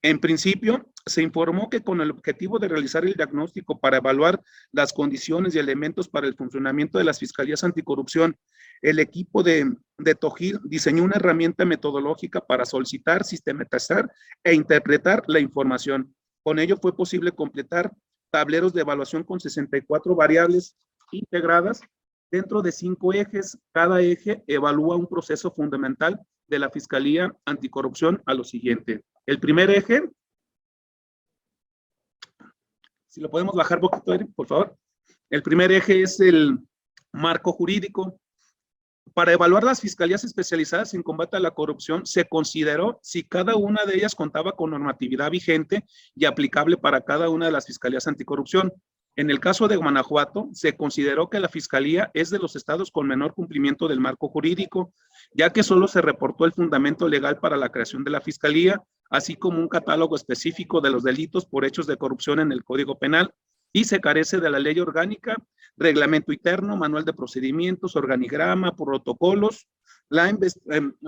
En principio, se informó que con el objetivo de realizar el diagnóstico para evaluar las condiciones y elementos para el funcionamiento de las Fiscalías Anticorrupción, el equipo de TOJIL diseñó una herramienta metodológica para solicitar, sistematizar e interpretar la información. Con ello fue posible completar tableros de evaluación con 64 variables integradas dentro de 5 ejes. Cada eje evalúa un proceso fundamental de la Fiscalía Anticorrupción a lo siguiente. El primer eje, si lo podemos bajar un poquito, Eric, por favor. El primer eje es el marco jurídico. Para evaluar las fiscalías especializadas en combate a la corrupción, se consideró si cada una de ellas contaba con normatividad vigente y aplicable para cada una de las fiscalías anticorrupción. En el caso de Guanajuato, se consideró que la fiscalía es de los estados con menor cumplimiento del marco jurídico, ya que solo se reportó el fundamento legal para la creación de la fiscalía, así como un catálogo específico de los delitos por hechos de corrupción en el Código Penal, y se carece de la ley orgánica, reglamento interno, manual de procedimientos, organigrama, protocolos,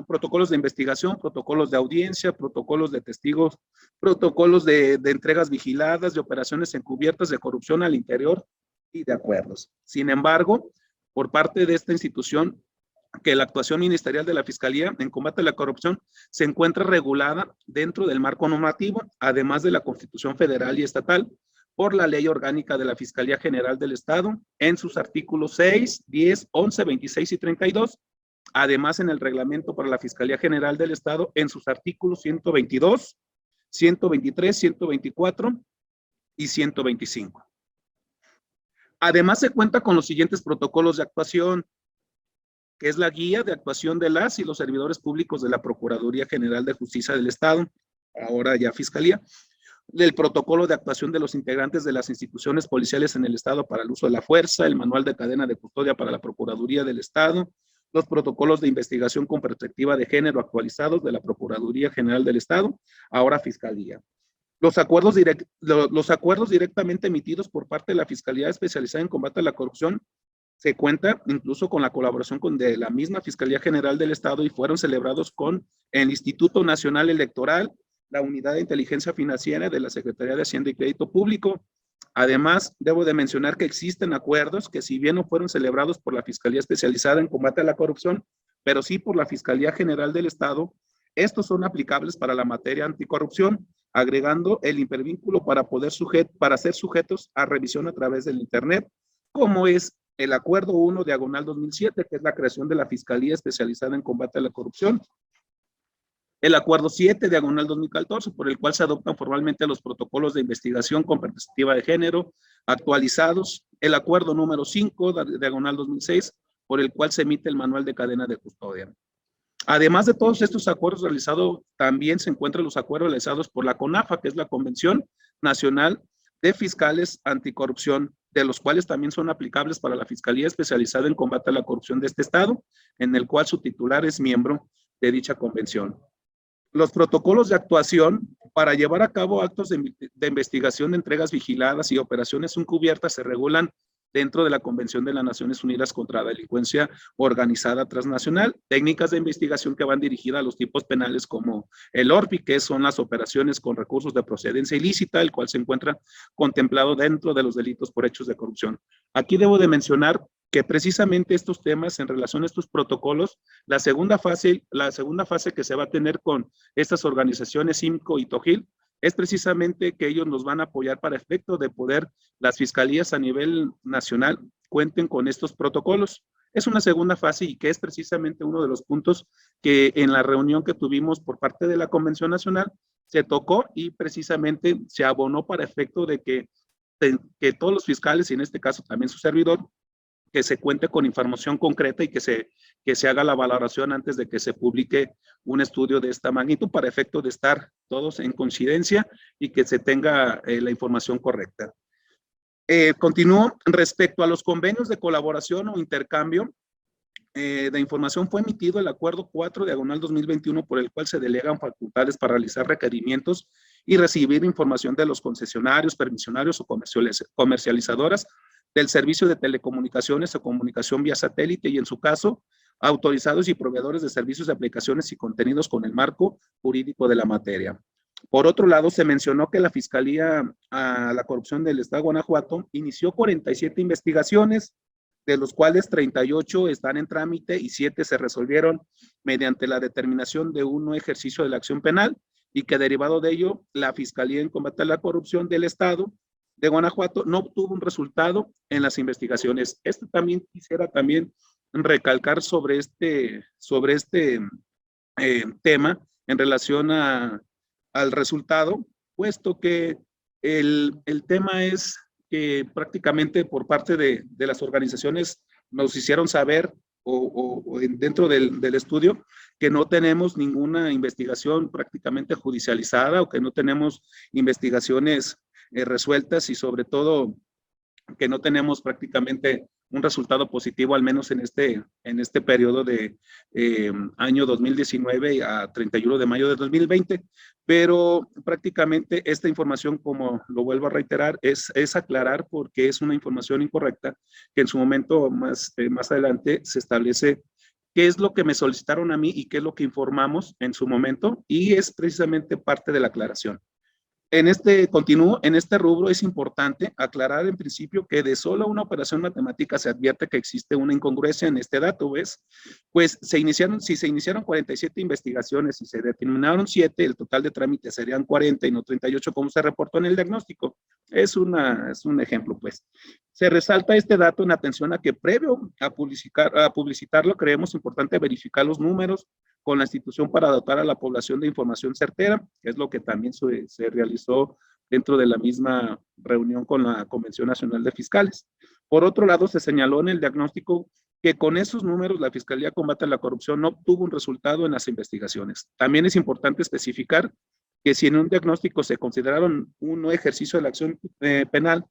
protocolos de investigación, protocolos de audiencia, protocolos de testigos, protocolos de entregas vigiladas, de operaciones encubiertas de corrupción al interior y de acuerdos. Sin embargo, por parte de esta institución, que la actuación ministerial de la Fiscalía en combate a la corrupción se encuentra regulada dentro del marco normativo, además de la Constitución Federal y Estatal, por la Ley Orgánica de la Fiscalía General del Estado, en sus artículos 6, 10, 11, 26 y 32, además en el Reglamento para la Fiscalía General del Estado, en sus artículos 122, 123, 124 y 125. Además se cuenta con los siguientes protocolos de actuación, que es la guía de actuación de las y los servidores públicos de la Procuraduría General de Justicia del Estado, ahora ya Fiscalía, el protocolo de actuación de los integrantes de las instituciones policiales en el Estado para el uso de la fuerza, el manual de cadena de custodia para la Procuraduría del Estado, los protocolos de investigación con perspectiva de género actualizados de la Procuraduría General del Estado, ahora Fiscalía. Los acuerdos directamente emitidos por parte de la Fiscalía Especializada en Combate a la Corrupción se cuenta incluso con la colaboración de la misma Fiscalía General del Estado y fueron celebrados con el Instituto Nacional Electoral, la Unidad de Inteligencia Financiera de la Secretaría de Hacienda y Crédito Público. Además, debo de mencionar que existen acuerdos que, si bien no fueron celebrados por la Fiscalía Especializada en Combate a la Corrupción, pero sí por la Fiscalía General del Estado, estos son aplicables para la materia anticorrupción, agregando el hipervínculo para ser sujetos a revisión a través del Internet, como es el Acuerdo 1/2007, que es la creación de la Fiscalía Especializada en Combate a la Corrupción, el Acuerdo 7/2014, por el cual se adoptan formalmente los protocolos de investigación con perspectiva de género actualizados, el Acuerdo número 5/2006, por el cual se emite el manual de cadena de custodia. Además de todos estos acuerdos realizados, también se encuentran los acuerdos realizados por la CONAFA, que es la Convención Nacional de Fiscales Anticorrupción, de los cuales también son aplicables para la Fiscalía Especializada en Combate a la Corrupción de este Estado, en el cual su titular es miembro de dicha convención. Los protocolos de actuación para llevar a cabo actos de investigación de entregas vigiladas y operaciones encubiertas se regulan dentro de la Convención de las Naciones Unidas contra la Delincuencia Organizada Transnacional, técnicas de investigación que van dirigidas a los tipos penales como el ORPI, que son las operaciones con recursos de procedencia ilícita, el cual se encuentra contemplado dentro de los delitos por hechos de corrupción. Aquí debo de mencionar que precisamente estos temas en relación a estos protocolos, la segunda fase que se va a tener con estas organizaciones IMCO y TOJIL es precisamente que ellos nos van a apoyar para efecto de poder las fiscalías a nivel nacional cuenten con estos protocolos. Es una segunda fase y que es precisamente uno de los puntos que en la reunión que tuvimos por parte de la Convención Nacional se tocó y precisamente se abonó para efecto de que todos los fiscales, y en este caso también su servidor, que se cuente con información concreta y que se haga la valoración antes de que se publique un estudio de esta magnitud para efecto de estar todos en coincidencia y que se tenga la información correcta. Continúo. Respecto a los convenios de colaboración o intercambio de información, fue emitido el acuerdo 4/2021 por el cual se delegan facultades para realizar requerimientos y recibir información de los concesionarios, permisionarios o comercializadoras del servicio de telecomunicaciones o comunicación vía satélite y, en su caso, autorizados y proveedores de servicios de aplicaciones y contenidos con el marco jurídico de la materia. Por otro lado, se mencionó que la Fiscalía a la Corrupción del Estado de Guanajuato inició 47 investigaciones, de los cuales 38 están en trámite y 7 se resolvieron mediante la determinación de un no ejercicio de la acción penal, y que derivado de ello, la Fiscalía en Combate a la Corrupción del Estado de Guanajuato no obtuvo un resultado en las investigaciones. Quisiera también recalcar sobre este tema en relación al resultado, puesto que el tema es que prácticamente por parte de las organizaciones nos hicieron saber dentro del estudio que no tenemos ninguna investigación prácticamente judicializada o que no tenemos investigaciones resueltas y sobre todo que no tenemos prácticamente un resultado positivo, al menos en este periodo de año 2019 a 31 de mayo de 2020, pero prácticamente esta información, como lo vuelvo a reiterar, es aclarar porque es una información incorrecta que en su momento más adelante se establece qué es lo que me solicitaron a mí y qué es lo que informamos en su momento, y es precisamente parte de la aclaración. En este rubro es importante aclarar en principio que de solo una operación matemática se advierte que existe una incongruencia en este dato, ¿ves? Pues si se iniciaron 47 investigaciones y se determinaron 7, el total de trámites serían 40 y no 38 como se reportó en el diagnóstico. Es un ejemplo, pues. Se resalta este dato en atención a que previo a publicitarlo creemos importante verificar los números con la institución para dotar a la población de información certera, que es lo que también se realizó dentro de la misma reunión con la Convención Nacional de Fiscales. Por otro lado, se señaló en el diagnóstico que con esos números la Fiscalía Combate a la Corrupción no obtuvo un resultado en las investigaciones. También es importante especificar que si en un diagnóstico se consideraron un no ejercicio de la acción penal,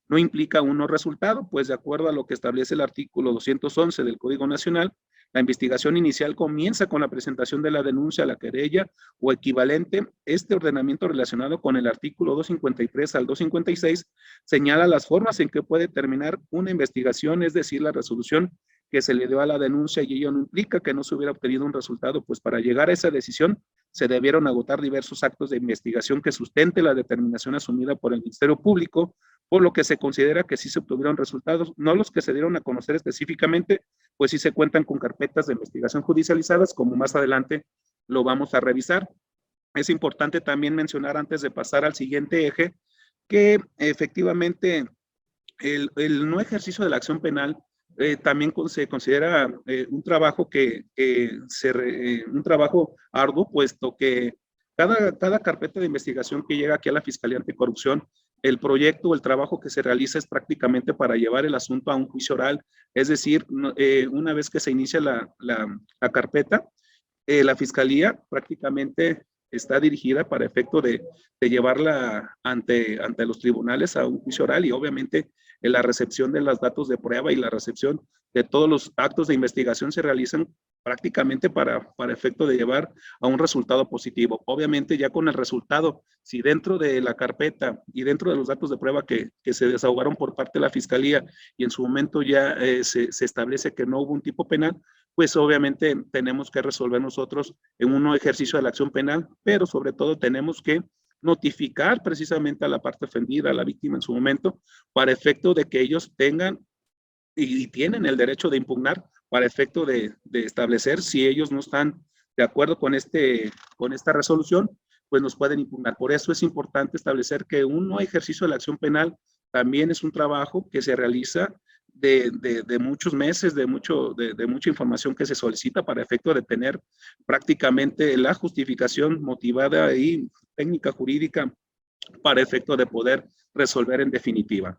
no implica un no resultado, pues de acuerdo a lo que establece el artículo 211 del Código Nacional, la investigación inicial comienza con la presentación de la denuncia a la querella o equivalente. Este ordenamiento relacionado con el artículo 253 al 256 señala las formas en que puede terminar una investigación, es decir, la resolución que se le dio a la denuncia, y ello no implica que no se hubiera obtenido un resultado, pues para llegar a esa decisión se debieron agotar diversos actos de investigación que sustente la determinación asumida por el Ministerio Público, por lo que se considera que sí se obtuvieron resultados, no los que se dieron a conocer específicamente, pues sí se cuentan con carpetas de investigación judicializadas, como más adelante lo vamos a revisar. Es importante también mencionar, antes de pasar al siguiente eje, que efectivamente el no ejercicio de la acción penal también se considera un trabajo un trabajo arduo, puesto que cada carpeta de investigación que llega aquí a la Fiscalía Anticorrupción, el proyecto o el trabajo que se realiza es prácticamente para llevar el asunto a un juicio oral, es decir, una vez que se inicia la carpeta, la Fiscalía prácticamente está dirigida para efecto de llevarla ante los tribunales a un juicio oral, y obviamente la recepción de los datos de prueba y la recepción de todos los actos de investigación se realizan prácticamente para efecto de llevar a un resultado positivo. Obviamente ya con el resultado, si dentro de la carpeta y dentro de los datos de prueba que se desahogaron por parte de la Fiscalía y en su momento ya se establece que no hubo un tipo penal, pues obviamente tenemos que resolver nosotros en un ejercicio de la acción penal, pero sobre todo tenemos que notificar precisamente a la parte ofendida, a la víctima en su momento, para efecto de que ellos tengan y tienen el derecho de impugnar para efecto de establecer si ellos no están de acuerdo con esta resolución, pues nos pueden impugnar. Por eso es importante establecer que un no ejercicio de la acción penal también es un trabajo que se realiza de muchos meses, de mucha información que se solicita para efecto de tener prácticamente la justificación motivada y técnica jurídica para efecto de poder resolver en definitiva.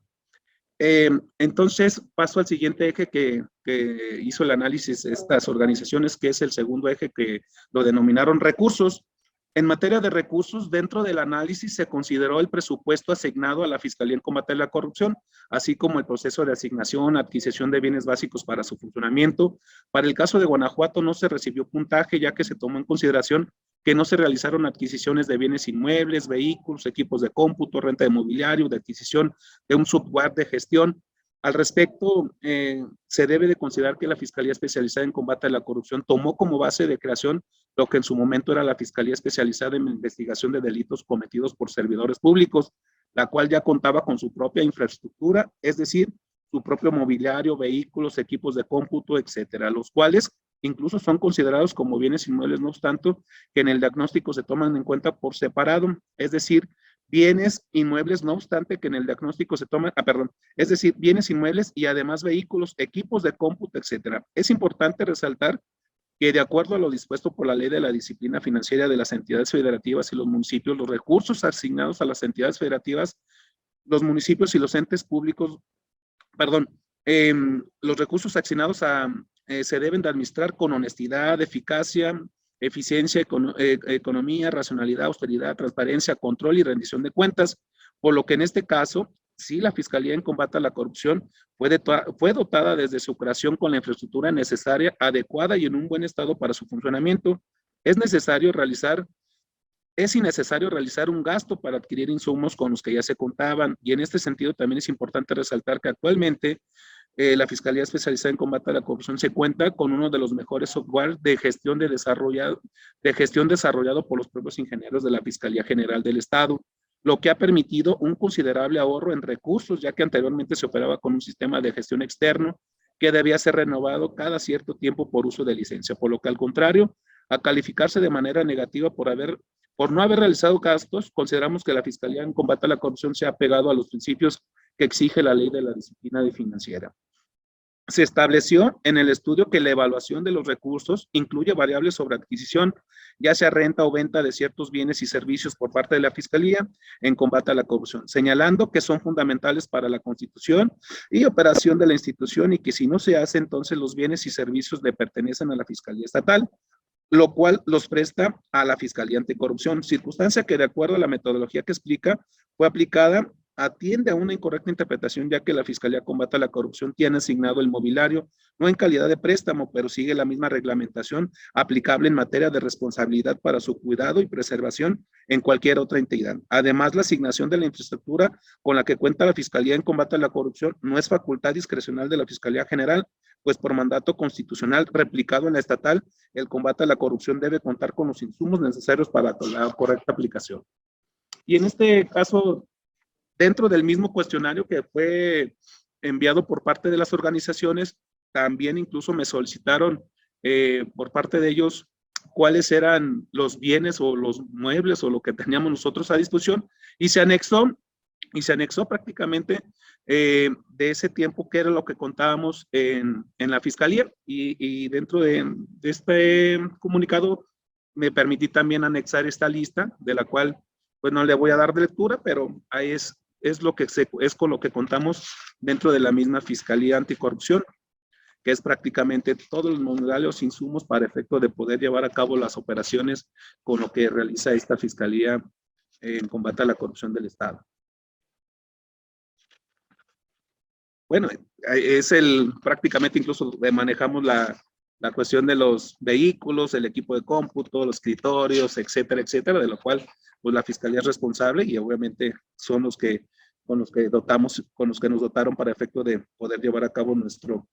Entonces, paso al siguiente eje que hizo el análisis de estas organizaciones, que es el segundo eje que lo denominaron recursos. En materia de recursos, dentro del análisis se consideró el presupuesto asignado a la Fiscalía en Combate a la Corrupción, así como el proceso de asignación, adquisición de bienes básicos para su funcionamiento. Para el caso de Guanajuato no se recibió puntaje, ya que se tomó en consideración que no se realizaron adquisiciones de bienes inmuebles, vehículos, equipos de cómputo, renta de mobiliario, de adquisición de un software de gestión. Al respecto, se debe de considerar que la Fiscalía Especializada en Combate a la Corrupción tomó como base de creación lo que en su momento era la Fiscalía Especializada en Investigación de Delitos Cometidos por Servidores Públicos, la cual ya contaba con su propia infraestructura, es decir, su propio mobiliario, vehículos, equipos de cómputo, etcétera, los cuales incluso son considerados como bienes inmuebles, no obstante que en el diagnóstico se toman en cuenta por separado, es decir, bienes inmuebles, no obstante que en el diagnóstico se toman, es decir, bienes inmuebles y además vehículos, equipos de cómputo, etcétera. Es importante resaltar que de acuerdo a lo dispuesto por la Ley de la Disciplina Financiera de las entidades federativas y los municipios, los recursos asignados a las entidades federativas, los municipios y los entes públicos, los recursos asignados se deben de administrar con honestidad, eficacia, eficiencia, economía, racionalidad, austeridad, transparencia, control y rendición de cuentas, por lo que en este caso, sí, la Fiscalía en Combate a la Corrupción fue dotada desde su creación con la infraestructura necesaria, adecuada y en un buen estado para su funcionamiento. Es innecesario realizar un gasto para adquirir insumos con los que ya se contaban, y en este sentido también es importante resaltar que actualmente la Fiscalía Especializada en Combate a la Corrupción se cuenta con uno de los mejores software de gestión desarrollado por los propios ingenieros de la Fiscalía General del Estado, lo que ha permitido un considerable ahorro en recursos, ya que anteriormente se operaba con un sistema de gestión externo que debía ser renovado cada cierto tiempo por uso de licencia, por lo que al contrario, a calificarse de manera negativa por no haber realizado gastos, consideramos que la Fiscalía en Combate a la Corrupción se ha apegado a los principios que exige la Ley de la Disciplina Financiera. Se estableció en el estudio que la evaluación de los recursos incluye variables sobre adquisición, ya sea renta o venta de ciertos bienes y servicios por parte de la Fiscalía en Combate a la Corrupción, señalando que son fundamentales para la constitución y operación de la institución y que si no se hace, entonces los bienes y servicios le pertenecen a la Fiscalía Estatal, lo cual los presta a la Fiscalía Anticorrupción, circunstancia que de acuerdo a la metodología que explica fue aplicada, atiende a una incorrecta interpretación, ya que la Fiscalía Combate a la Corrupción tiene asignado el mobiliario, no en calidad de préstamo, pero sigue la misma reglamentación aplicable en materia de responsabilidad para su cuidado y preservación en cualquier otra entidad. Además, la asignación de la infraestructura con la que cuenta la Fiscalía en Combate a la Corrupción no es facultad discrecional de la Fiscalía General, pues por mandato constitucional replicado en la estatal, el combate a la corrupción debe contar con los insumos necesarios para la correcta aplicación. Y en este caso, dentro del mismo cuestionario que fue enviado por parte de las organizaciones, también incluso me solicitaron por parte de ellos cuáles eran los bienes o los muebles o lo que teníamos nosotros a disposición, y se anexó prácticamente de ese tiempo que era lo que contábamos en la Fiscalía, y dentro de este comunicado me permití también anexar esta lista, de la cual pues no le voy a dar de lectura, pero ahí es con lo que contamos dentro de la misma Fiscalía Anticorrupción, que es prácticamente todos los modales insumos para efecto de poder llevar a cabo las operaciones con lo que realiza esta Fiscalía en Combate a la Corrupción del Estado. Bueno, prácticamente incluso manejamos la cuestión de los vehículos, el equipo de cómputo, los escritorios, etcétera, etcétera, de lo cual pues la Fiscalía es responsable y obviamente son con los que nos dotaron para efecto de poder llevar a cabo nuestro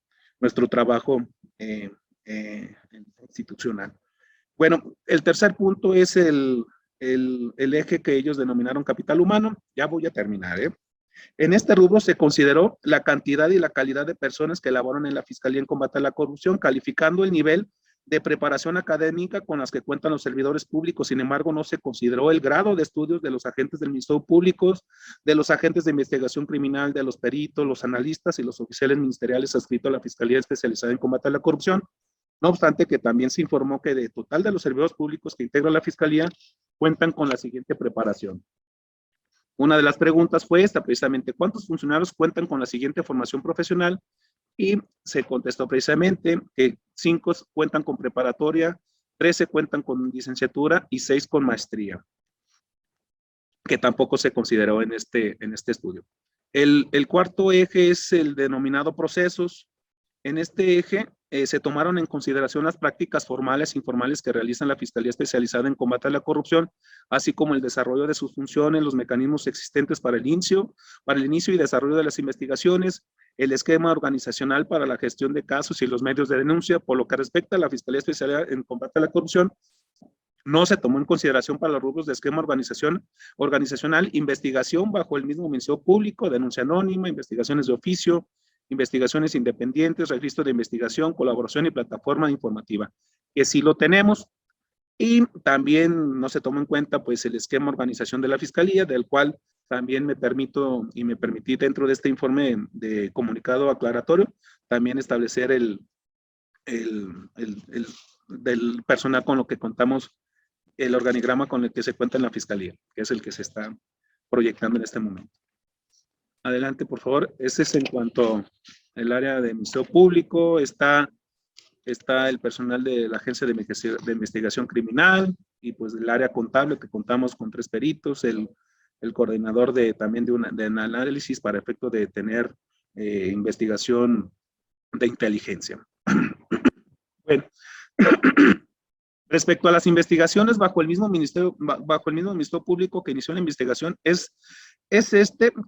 trabajo institucional. Bueno, el tercer punto es el eje que ellos denominaron capital humano. Ya voy a terminar, En este rubro se consideró la cantidad y la calidad de personas que laboran en la Fiscalía en Combate a la Corrupción, calificando el nivel de preparación académica con las que cuentan los servidores públicos. Sin embargo, no se consideró el grado de estudios de los agentes del Ministerio Público, de los agentes de investigación criminal, de los peritos, los analistas y los oficiales ministeriales adscritos a la Fiscalía Especializada en Combate a la Corrupción. No obstante que también se informó que de total de los servidores públicos que integra la Fiscalía, cuentan con la siguiente preparación. Una de las preguntas fue esta, precisamente, ¿cuántos funcionarios cuentan con la siguiente formación profesional? Y se contestó precisamente que 5 cuentan con preparatoria, 13 cuentan con licenciatura y 6 con maestría, que tampoco se consideró en este estudio. El cuarto eje es el denominado procesos. En este eje se tomaron en consideración las prácticas formales e informales que realiza la Fiscalía Especializada en Combate a la Corrupción, así como el desarrollo de sus funciones, los mecanismos existentes para el inicio y desarrollo de las investigaciones, el esquema organizacional para la gestión de casos y los medios de denuncia. Por lo que respecta a la Fiscalía Especializada en Combate a la Corrupción, no se tomó en consideración para los rubros de esquema organizacional, investigación bajo el mismo Ministerio Público, denuncia anónima, investigaciones de oficio, investigaciones independientes, registro de investigación, colaboración y plataforma informativa, que sí lo tenemos. Y también no se tomó en cuenta pues el esquema organización de la Fiscalía, del cual también me permití dentro de este informe de comunicado aclaratorio, también establecer del personal con lo que contamos, el organigrama con el que se cuenta en la Fiscalía, que es el que se está proyectando en este momento. Adelante, por favor. Ese es en cuanto al área de Ministerio Público. Está el personal de la Agencia de Investigación Criminal y pues del área contable, que contamos con 3 peritos, el coordinador también de análisis para efecto de tener investigación de inteligencia. Bueno, respecto a las investigaciones bajo el mismo Ministerio Público que inició la investigación, es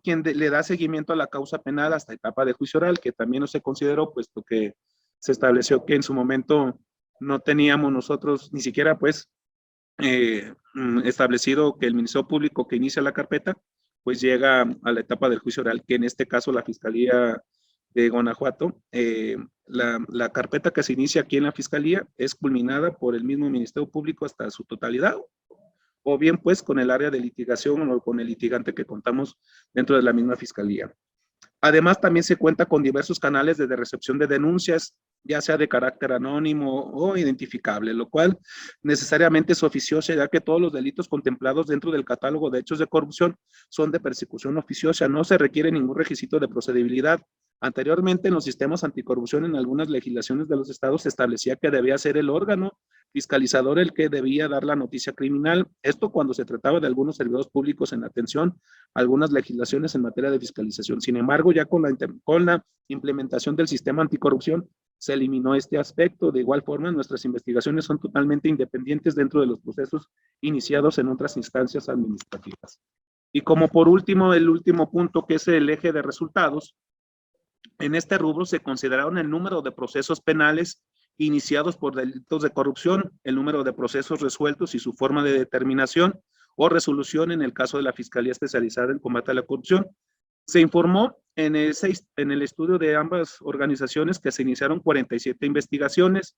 quien le da seguimiento a la causa penal hasta etapa de juicio oral, que también no se consideró, puesto que se estableció que en su momento no teníamos nosotros ni siquiera pues establecido que el Ministerio Público que inicia la carpeta pues llega a la etapa del juicio oral, que en este caso la Fiscalía de Guanajuato, la carpeta que se inicia aquí en la Fiscalía es culminada por el mismo Ministerio Público hasta su totalidad, o bien pues con el área de litigación o con el litigante que contamos dentro de la misma Fiscalía. Además, también se cuenta con diversos canales de recepción de denuncias, ya sea de carácter anónimo o identificable, lo cual necesariamente es oficiosa, ya que todos los delitos contemplados dentro del catálogo de hechos de corrupción son de persecución oficiosa, no se requiere ningún requisito de procedibilidad. Anteriormente, en los sistemas anticorrupción, en algunas legislaciones de los estados, se establecía que debía ser el órgano fiscalizador el que debía dar la noticia criminal. Esto cuando se trataba de algunos servidores públicos en atención a algunas legislaciones en materia de fiscalización. Sin embargo, ya con la implementación del sistema anticorrupción, se eliminó este aspecto. De igual forma, nuestras investigaciones son totalmente independientes dentro de los procesos iniciados en otras instancias administrativas. Y como por último, el último punto, que es el eje de resultados, en este rubro se consideraron el número de procesos penales iniciados por delitos de corrupción, el número de procesos resueltos y su forma de determinación o resolución en el caso de la Fiscalía Especializada en Combate a la Corrupción. Se informó en el estudio de ambas organizaciones que se iniciaron 47 investigaciones,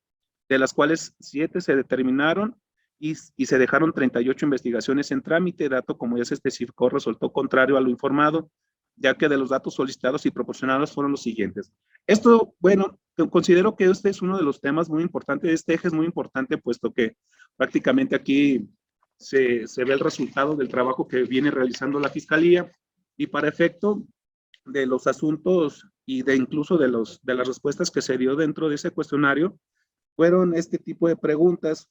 de las cuales 7 se determinaron y se dejaron 38 investigaciones en trámite. Dato, como ya se especificó, resultó contrario a lo informado, ya que de los datos solicitados y proporcionados fueron los siguientes. Esto, bueno, considero que este es uno de los temas muy importantes. Este eje es muy importante, puesto que prácticamente aquí se ve el resultado del trabajo que viene realizando la Fiscalía, y para efecto de los asuntos y incluso de las respuestas que se dio dentro de ese cuestionario, fueron este tipo de preguntas.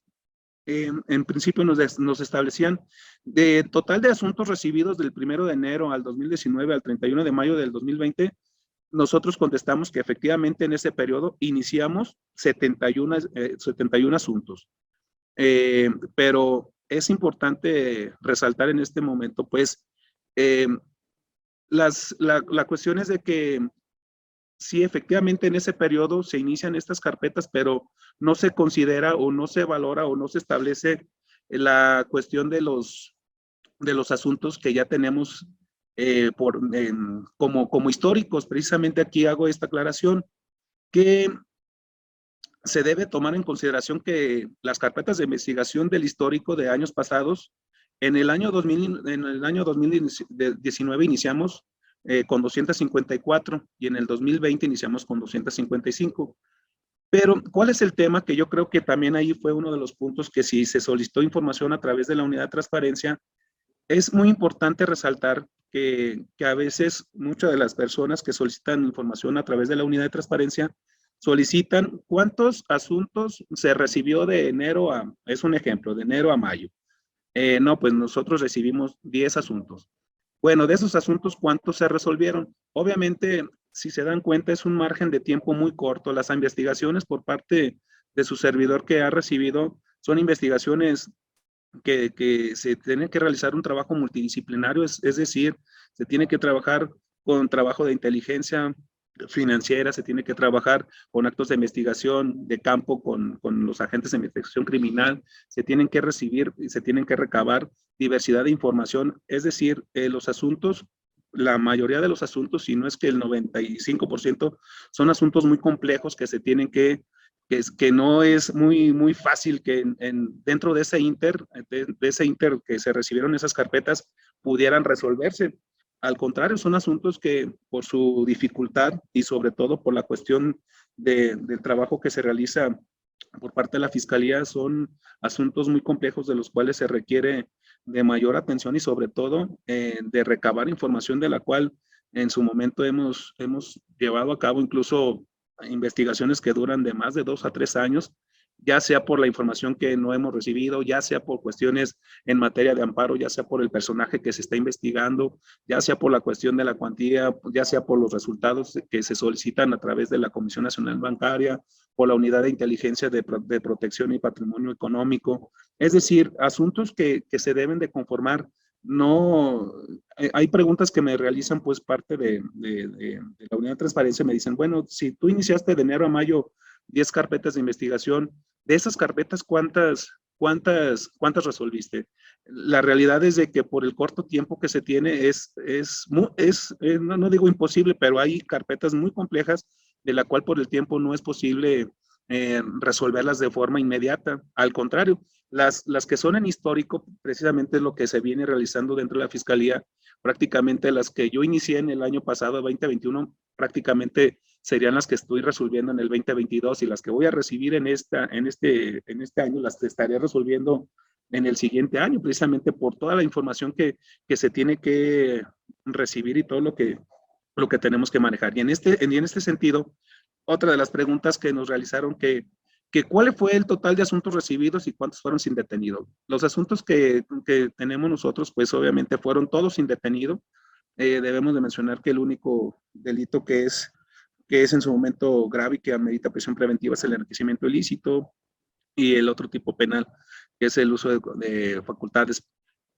En principio nos establecían de total de asuntos recibidos del 1 de enero al 2019 al 31 de mayo del 2020, nosotros contestamos que efectivamente en ese periodo iniciamos 71 asuntos. Pero es importante resaltar en este momento, pues, la cuestión es de que sí, efectivamente en ese periodo se inician estas carpetas, pero no se considera o no se valora o no se establece la cuestión de los asuntos que ya tenemos como históricos. Precisamente aquí hago esta aclaración, que se debe tomar en consideración que las carpetas de investigación del histórico de años pasados, en el año 2019 iniciamos con 254 y en el 2020 iniciamos con 255. Pero, ¿cuál es el tema? Que yo creo que también ahí fue uno de los puntos que si se solicitó información a través de la unidad de transparencia, es muy importante resaltar que a veces muchas de las personas que solicitan información a través de la unidad de transparencia solicitan cuántos asuntos se recibió de enero a, es un ejemplo, de enero a mayo. No, pues nosotros recibimos 10 asuntos. Bueno, de esos asuntos, ¿cuántos se resolvieron? Obviamente, si se dan cuenta, es un margen de tiempo muy corto. Las investigaciones por parte de su servidor que ha recibido son investigaciones que se tiene que realizar un trabajo multidisciplinario, es decir, se tiene que trabajar con trabajo de inteligencia financiera, se tiene que trabajar con actos de investigación de campo con los agentes de investigación criminal, se tienen que recibir y se tienen que recabar diversidad de información, es decir, los asuntos, la mayoría de los asuntos, si no es que el 95%, son asuntos muy complejos que se tienen que no es muy fácil que dentro de ese inter que se recibieron esas carpetas pudieran resolverse. Al contrario, son asuntos que por su dificultad y sobre todo por la cuestión del trabajo que se realiza por parte de la Fiscalía, son asuntos muy complejos de los cuales se requiere de mayor atención y sobre todo de recabar información de la cual en su momento hemos llevado a cabo incluso investigaciones que duran de más de 2 a 3 años, ya sea por la información que no hemos recibido, ya sea por cuestiones en materia de amparo, ya sea por el personaje que se está investigando, ya sea por la cuestión de la cuantía, ya sea por los resultados que se solicitan a través de la Comisión Nacional Bancaria, por la Unidad de Inteligencia de Protección y Patrimonio Económico. Es decir, asuntos que se deben de conformar. No, hay preguntas que me realizan pues parte de la unidad de transparencia, me dicen, bueno, si tú iniciaste de enero a mayo 10 carpetas de investigación, de esas carpetas, ¿cuántas resolviste? La realidad es de que por el corto tiempo que se tiene no digo imposible, pero hay carpetas muy complejas de la cual por el tiempo no es posible resolverlas de forma inmediata. Al contrario, las que son en histórico, precisamente es lo que se viene realizando dentro de la Fiscalía, prácticamente las que yo inicié en el año pasado, 2021, prácticamente serían las que estoy resolviendo en el 2022 y las que voy a recibir en este año las estaré resolviendo en el siguiente año, precisamente por toda la información que se tiene que recibir y todo lo que tenemos que manejar. Y en este sentido, otra de las preguntas que nos realizaron que ¿cuál fue el total de asuntos recibidos y cuántos fueron sin detenido? Los asuntos que tenemos nosotros, pues obviamente fueron todos sin detenido. Debemos de mencionar que el único delito que es en su momento grave y que amerita prisión preventiva es el enriquecimiento ilícito y el otro tipo penal, que es el uso de facultades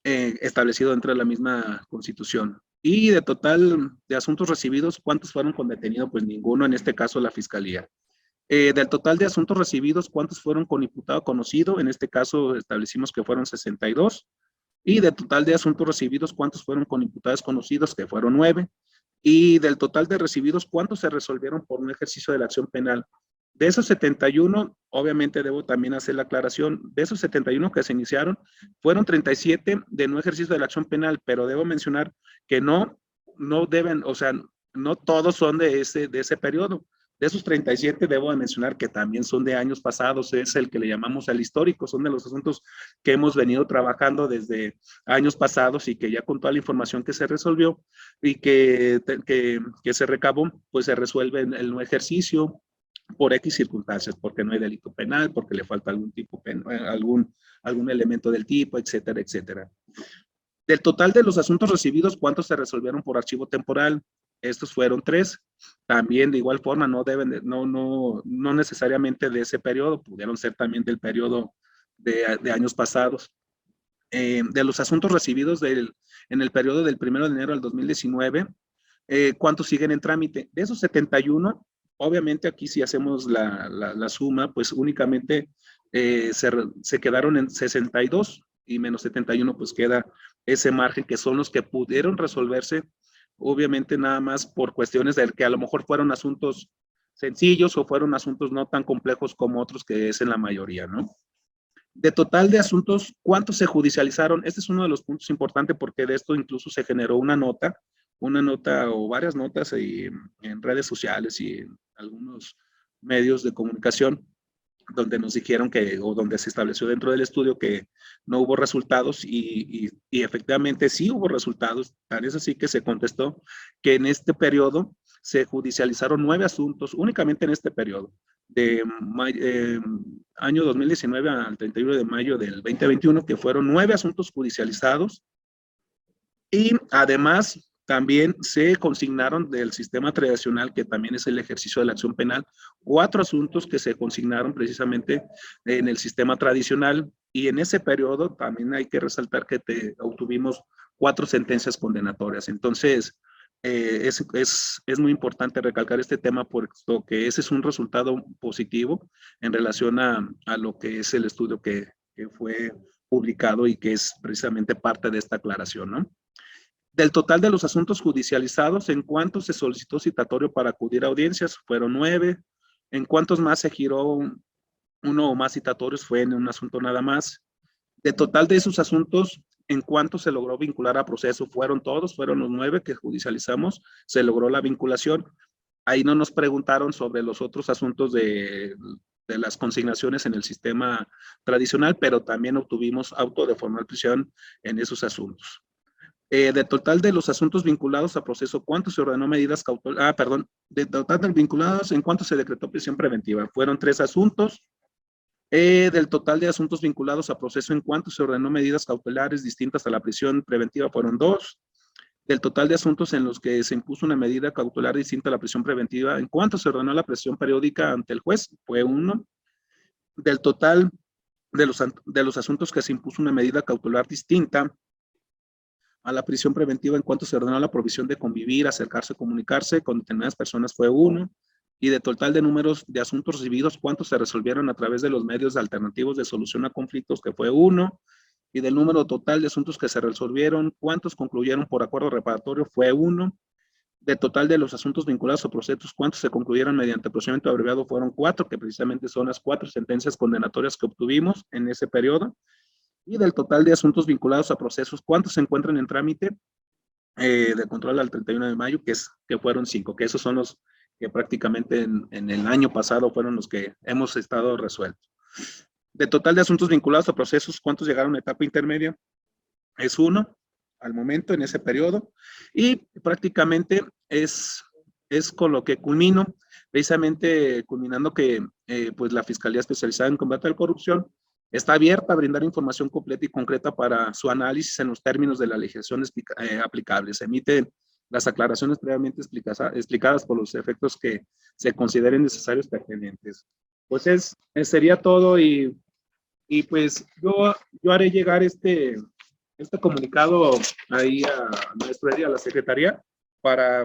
establecido dentro de la misma Constitución. Y de total de asuntos recibidos, ¿cuántos fueron con detenido? Pues ninguno, en este caso la Fiscalía. Del total de asuntos recibidos, ¿cuántos fueron con imputado conocido? En este caso establecimos que fueron 62. Y del total de asuntos recibidos, ¿cuántos fueron con imputados conocidos? Que fueron 9. Y del total de recibidos, ¿cuántos se resolvieron por un ejercicio de la acción penal? De esos 71, obviamente debo también hacer la aclaración, de esos 71 que se iniciaron, fueron 37 de no ejercicio de la acción penal, pero debo mencionar que no deben, o sea, no todos son de ese periodo. De esos 37 debo de mencionar que también son de años pasados, es el que le llamamos el histórico, son de los asuntos que hemos venido trabajando desde años pasados y que ya con toda la información que se resolvió y que se recabó, pues se resuelve en el no ejercicio por X circunstancias, porque no hay delito penal, porque le falta algún tipo algún elemento del tipo, etcétera, etcétera. Del total de los asuntos recibidos, ¿cuántos se resolvieron por archivo temporal? Estos fueron 3. También de igual forma no necesariamente de ese periodo, pudieron ser también del periodo de años pasados. De los asuntos recibidos en el periodo del 1 de enero del 2019, ¿cuántos siguen en trámite? De esos 71, obviamente aquí si hacemos la suma, pues únicamente se quedaron en 62 y menos 71, pues queda ese margen que son los que pudieron resolverse, obviamente nada más por cuestiones de que a lo mejor fueron asuntos sencillos o fueron asuntos no tan complejos como otros que es en la mayoría, ¿no? De total de asuntos, ¿cuántos se judicializaron? Este es uno de los puntos importantes porque de esto incluso se generó una nota o varias notas en redes sociales y en algunos medios de comunicación, donde nos dijeron que, o donde se estableció dentro del estudio que no hubo resultados y efectivamente sí hubo resultados. Tal es así que se contestó que en este periodo se judicializaron 9 asuntos, únicamente en este periodo, de año 2019 al 31 de mayo del 2021, que fueron 9 asuntos judicializados. Y además también se consignaron del sistema tradicional, que también es el ejercicio de la acción penal, 4 asuntos que se consignaron precisamente en el sistema tradicional. Y en ese periodo también hay que resaltar que obtuvimos 4 sentencias condenatorias. Entonces, es muy importante recalcar este tema porque ese es un resultado positivo en relación a lo que es el estudio que fue publicado y que es precisamente parte de esta aclaración, ¿no? Del total de los asuntos judicializados, ¿en cuántos se solicitó citatorio para acudir a audiencias? Fueron 9. ¿En cuántos más se giró uno o más citatorios? Fue en un asunto nada más. De total de esos asuntos, ¿en cuántos se logró vincular a proceso? Fueron todos, fueron los 9 que judicializamos, se logró la vinculación. Ahí no nos preguntaron sobre los otros asuntos de las consignaciones en el sistema tradicional, pero también obtuvimos auto de formal prisión en esos asuntos. De total de los asuntos vinculados a proceso, ¿cuánto se ordenó medidas cautelares? De total de vinculados, ¿en cuánto se decretó prisión preventiva? Fueron 3 asuntos. Del total de asuntos vinculados a proceso, ¿en cuánto se ordenó medidas cautelares distintas a la prisión preventiva? Fueron 2. Del total de asuntos en los que se impuso una medida cautelar distinta a la prisión preventiva, ¿en cuánto se ordenó la prisión periódica ante el juez? Fue 1. Del total de los asuntos que se impuso una medida cautelar distinta a la prisión preventiva, en cuanto se ordenó la provisión de convivir, acercarse, comunicarse con determinadas personas, fue 1. Y de total de números de asuntos recibidos, ¿cuántos se resolvieron a través de los medios alternativos de solución a conflictos? Que fue 1. Y del número total de asuntos que se resolvieron, ¿cuántos concluyeron por acuerdo reparatorio? Fue 1. De total de los asuntos vinculados a procesos, ¿cuántos se concluyeron mediante procedimiento abreviado? Fueron 4, que precisamente son las 4 sentencias condenatorias que obtuvimos en ese periodo. Y del total de asuntos vinculados a procesos, ¿cuántos se encuentran en trámite de control al 31 de mayo? Que fueron 5, que esos son los que prácticamente en el año pasado fueron los que hemos estado resueltos. De total de asuntos vinculados a procesos, ¿cuántos llegaron a etapa intermedia? Es 1 al momento en ese periodo. Y prácticamente es con lo que culmino, precisamente culminando que pues la Fiscalía Especializada en Combate a la Corrupción está abierta a brindar información completa y concreta para su análisis en los términos de la legislación aplicable. Se emiten las aclaraciones previamente explicadas por los efectos que se consideren necesarios pertinentes. Pues sería todo y pues yo haré llegar este comunicado ahí a maestro Eddie, a la secretaría, para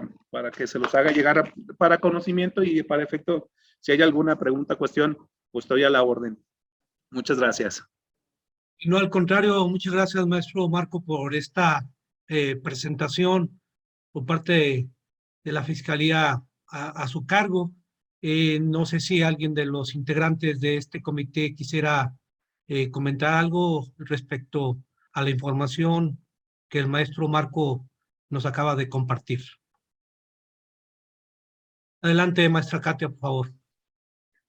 que se los haga llegar para conocimiento y para efecto, si hay alguna pregunta, cuestión, pues estoy a la orden. Muchas gracias. Y no, al contrario, muchas gracias, maestro Marco, por esta presentación por parte de la Fiscalía a su cargo. No sé si alguien de los integrantes de este comité quisiera comentar algo respecto a la información que el maestro Marco nos acaba de compartir. Adelante, maestra Katia, por favor.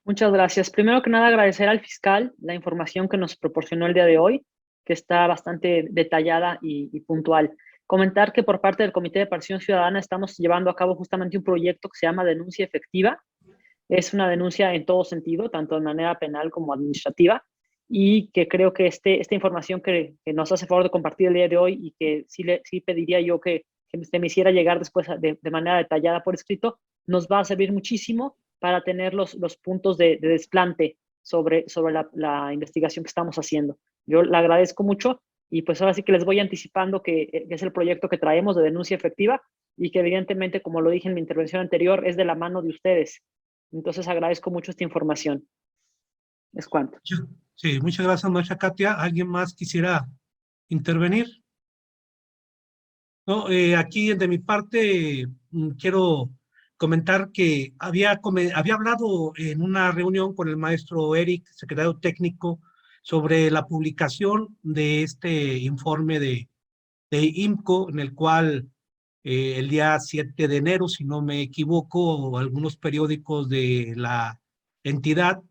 Muchas gracias. Primero que nada, agradecer al fiscal la información que nos proporcionó el día de hoy, que está bastante detallada y puntual. Comentar que por parte del Comité de Participación Ciudadana estamos llevando a cabo justamente un proyecto que se llama Denuncia Efectiva. Es una denuncia en todo sentido, tanto de manera penal como administrativa, y que creo que esta información que nos hace favor de compartir el día de hoy y que sí pediría yo que me hiciera llegar después de manera detallada por escrito, nos va a servir muchísimo para tener los puntos de desplante sobre la investigación que estamos haciendo. Yo le agradezco mucho y pues ahora sí que les voy anticipando que es el proyecto que traemos de denuncia efectiva y que evidentemente, como lo dije en mi intervención anterior, es de la mano de ustedes. Entonces agradezco mucho esta información. Es cuanto. Sí, muchas gracias, maestra Katia. ¿Alguien más quisiera intervenir? No, aquí de mi parte quiero comentar que había hablado en una reunión con el maestro Eric, secretario técnico, sobre la publicación de este informe de IMCO, en el cual el día 7 de enero, si no me equivoco, algunos periódicos de la entidad,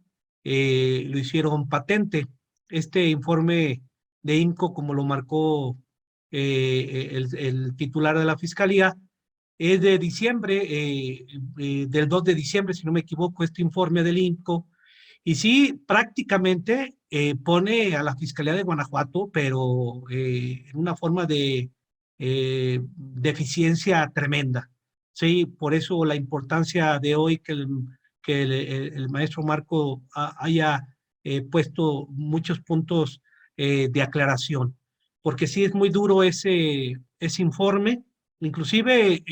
lo hicieron patente. Este informe de INCO, como lo marcó el titular de la Fiscalía, es de diciembre, del 2 de diciembre, si no me equivoco, este informe del INCO, y sí, prácticamente pone a la Fiscalía de Guanajuato, pero en una forma de deficiencia tremenda. Sí, por eso la importancia de hoy que el maestro Marco haya puesto muchos puntos de aclaración, porque sí es muy duro ese informe. Inclusive,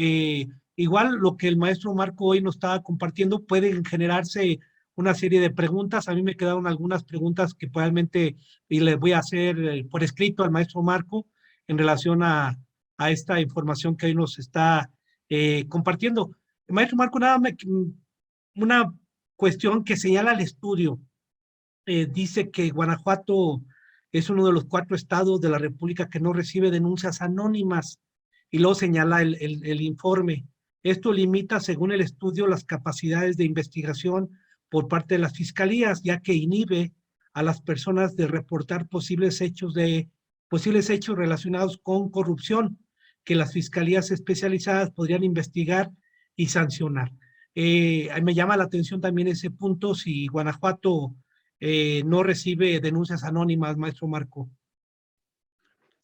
igual lo que el maestro Marco hoy nos estaba compartiendo, pueden generarse una serie de preguntas. A mí me quedaron algunas preguntas que probablemente y les voy a hacer por escrito al maestro Marco en relación a esta información que hoy nos está compartiendo. El maestro Marco, una cuestión que señala el estudio. Dice que Guanajuato es uno de los 4 estados de la República que no recibe denuncias anónimas, y luego señala el informe. Esto limita, según el estudio, las capacidades de investigación por parte de las fiscalías, ya que inhibe a las personas de reportar posibles hechos relacionados con corrupción que las fiscalías especializadas podrían investigar y sancionar. Me llama la atención también ese punto, si Guanajuato no recibe denuncias anónimas, maestro Marco.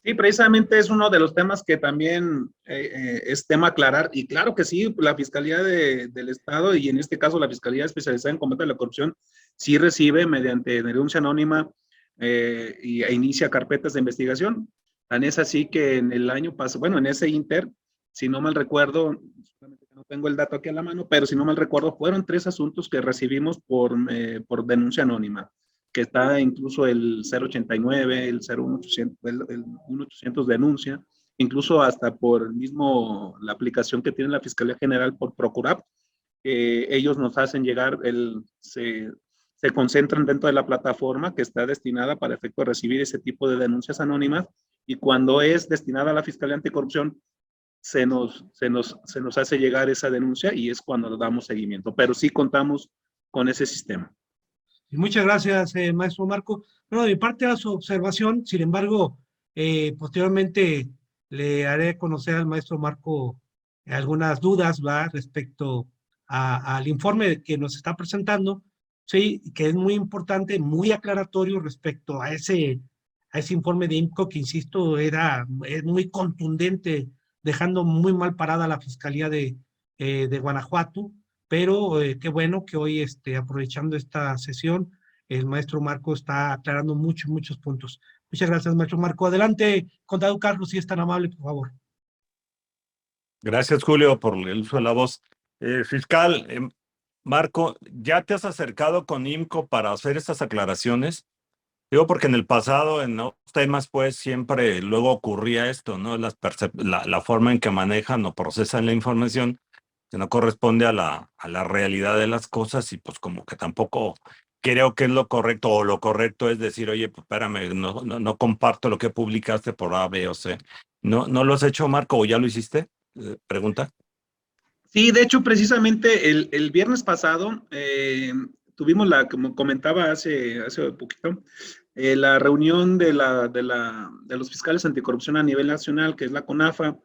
Sí, precisamente es uno de los temas que también es tema aclarar, y claro que sí, la Fiscalía del Estado, y en este caso la Fiscalía Especializada en Combate a la Corrupción, sí recibe mediante denuncia anónima e inicia carpetas de investigación. Tan es así que en el año pasado, bueno, en ese inter, si no mal recuerdo, no tengo el dato aquí a la mano, pero si no mal recuerdo, fueron 3 asuntos que recibimos por denuncia anónima, que está incluso el 089, el 01800, el 1800 denuncia, incluso hasta por mismo la aplicación que tiene la Fiscalía General por Procurap. Ellos nos hacen llegar, se concentran dentro de la plataforma que está destinada para efecto de recibir ese tipo de denuncias anónimas, y cuando es destinada a la Fiscalía Anticorrupción, se nos hace llegar esa denuncia, y es cuando damos seguimiento, pero sí contamos con ese sistema. Y muchas gracias, maestro Marco. Bueno, de mi parte a su observación, sin embargo, posteriormente le haré conocer al maestro Marco algunas dudas, ¿va?, respecto al informe que nos está presentando, sí, que es muy importante, muy aclaratorio respecto a ese informe de INCO, que insisto, es muy contundente, dejando muy mal parada a la Fiscalía de Guanajuato. Pero qué bueno que hoy, aprovechando esta sesión, el maestro Marco está aclarando muchos puntos. Muchas gracias, maestro Marco. Adelante, contador Carlos, si es tan amable, por favor. Gracias, Julio, por el uso de la voz. Fiscal, Marco, ¿ya te has acercado con INCO para hacer estas aclaraciones? Digo, porque en el pasado, en otros temas, pues siempre luego ocurría esto, ¿no? La forma en que manejan o procesan la información que no corresponde a la realidad de las cosas, y pues como que tampoco creo que es lo correcto, o lo correcto es decir, oye, pues espérame, no comparto lo que publicaste por A, B o C. ¿No lo has hecho, Marco, o ya lo hiciste? Pregunta. Sí, de hecho, precisamente el viernes pasado tuvimos como comentaba hace poquito, la reunión de los fiscales anticorrupción a nivel nacional, que es la CONAFA,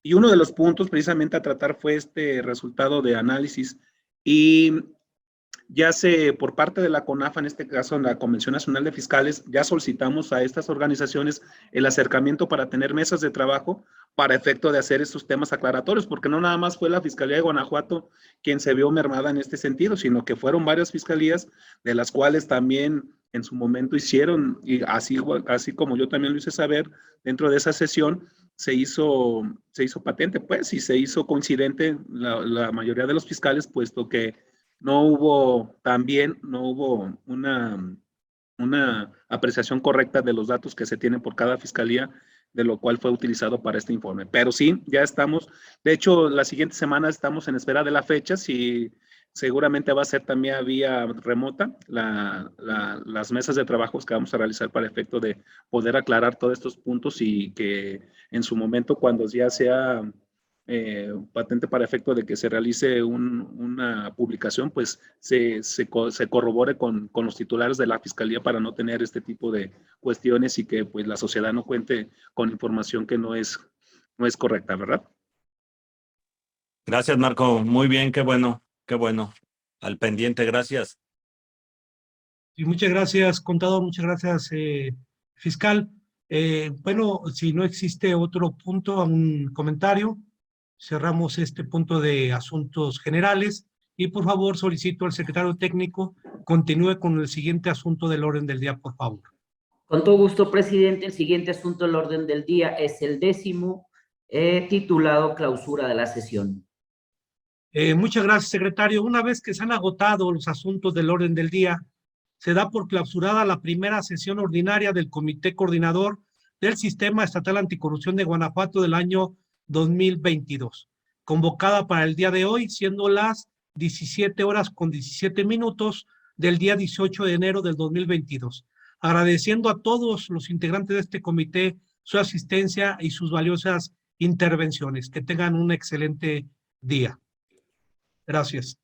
y uno de los puntos precisamente a tratar fue este resultado de análisis, y ya por parte de la CONAFA, en este caso la Convención Nacional de Fiscales, ya solicitamos a estas organizaciones el acercamiento para tener mesas de trabajo para efecto de hacer estos temas aclaratorios, porque no nada más fue la Fiscalía de Guanajuato quien se vio mermada en este sentido, sino que fueron varias fiscalías, de las cuales también en su momento hicieron, y así como yo también lo hice saber, dentro de esa sesión se hizo patente, pues, y se hizo coincidente la mayoría de los fiscales, puesto que no hubo una apreciación correcta de los datos que se tienen por cada fiscalía, de lo cual fue utilizado para este informe. Pero sí, ya estamos, de hecho, la siguiente semana estamos en espera de la fecha, si seguramente va a ser también vía remota las mesas de trabajos que vamos a realizar para efecto de poder aclarar todos estos puntos, y que en su momento, cuando ya sea patente para efecto de que se realice una publicación, pues se corrobore con los titulares de la Fiscalía para no tener este tipo de cuestiones y que pues la sociedad no cuente con información que no es correcta, ¿verdad? Gracias, Marco. Muy bien, qué bueno, qué bueno. Al pendiente, gracias. Y muchas gracias, contador, muchas gracias, fiscal. Bueno, si no existe otro punto, un comentario, cerramos este punto de asuntos generales y por favor solicito al secretario técnico continúe con el siguiente asunto del orden del día, por favor. Con todo gusto, presidente. El siguiente asunto del orden del día es el 10º, titulado Clausura de la sesión. Muchas gracias, secretario. Una vez que se han agotado los asuntos del orden del día, se da por clausurada la primera sesión ordinaria del Comité Coordinador del Sistema Estatal Anticorrupción de Guanajuato del año 2022, convocada para el día de hoy, siendo las 17:17 del día 18 de enero del 2022. Agradeciendo a todos los integrantes de este comité su asistencia y sus valiosas intervenciones. Que tengan un excelente día. Gracias.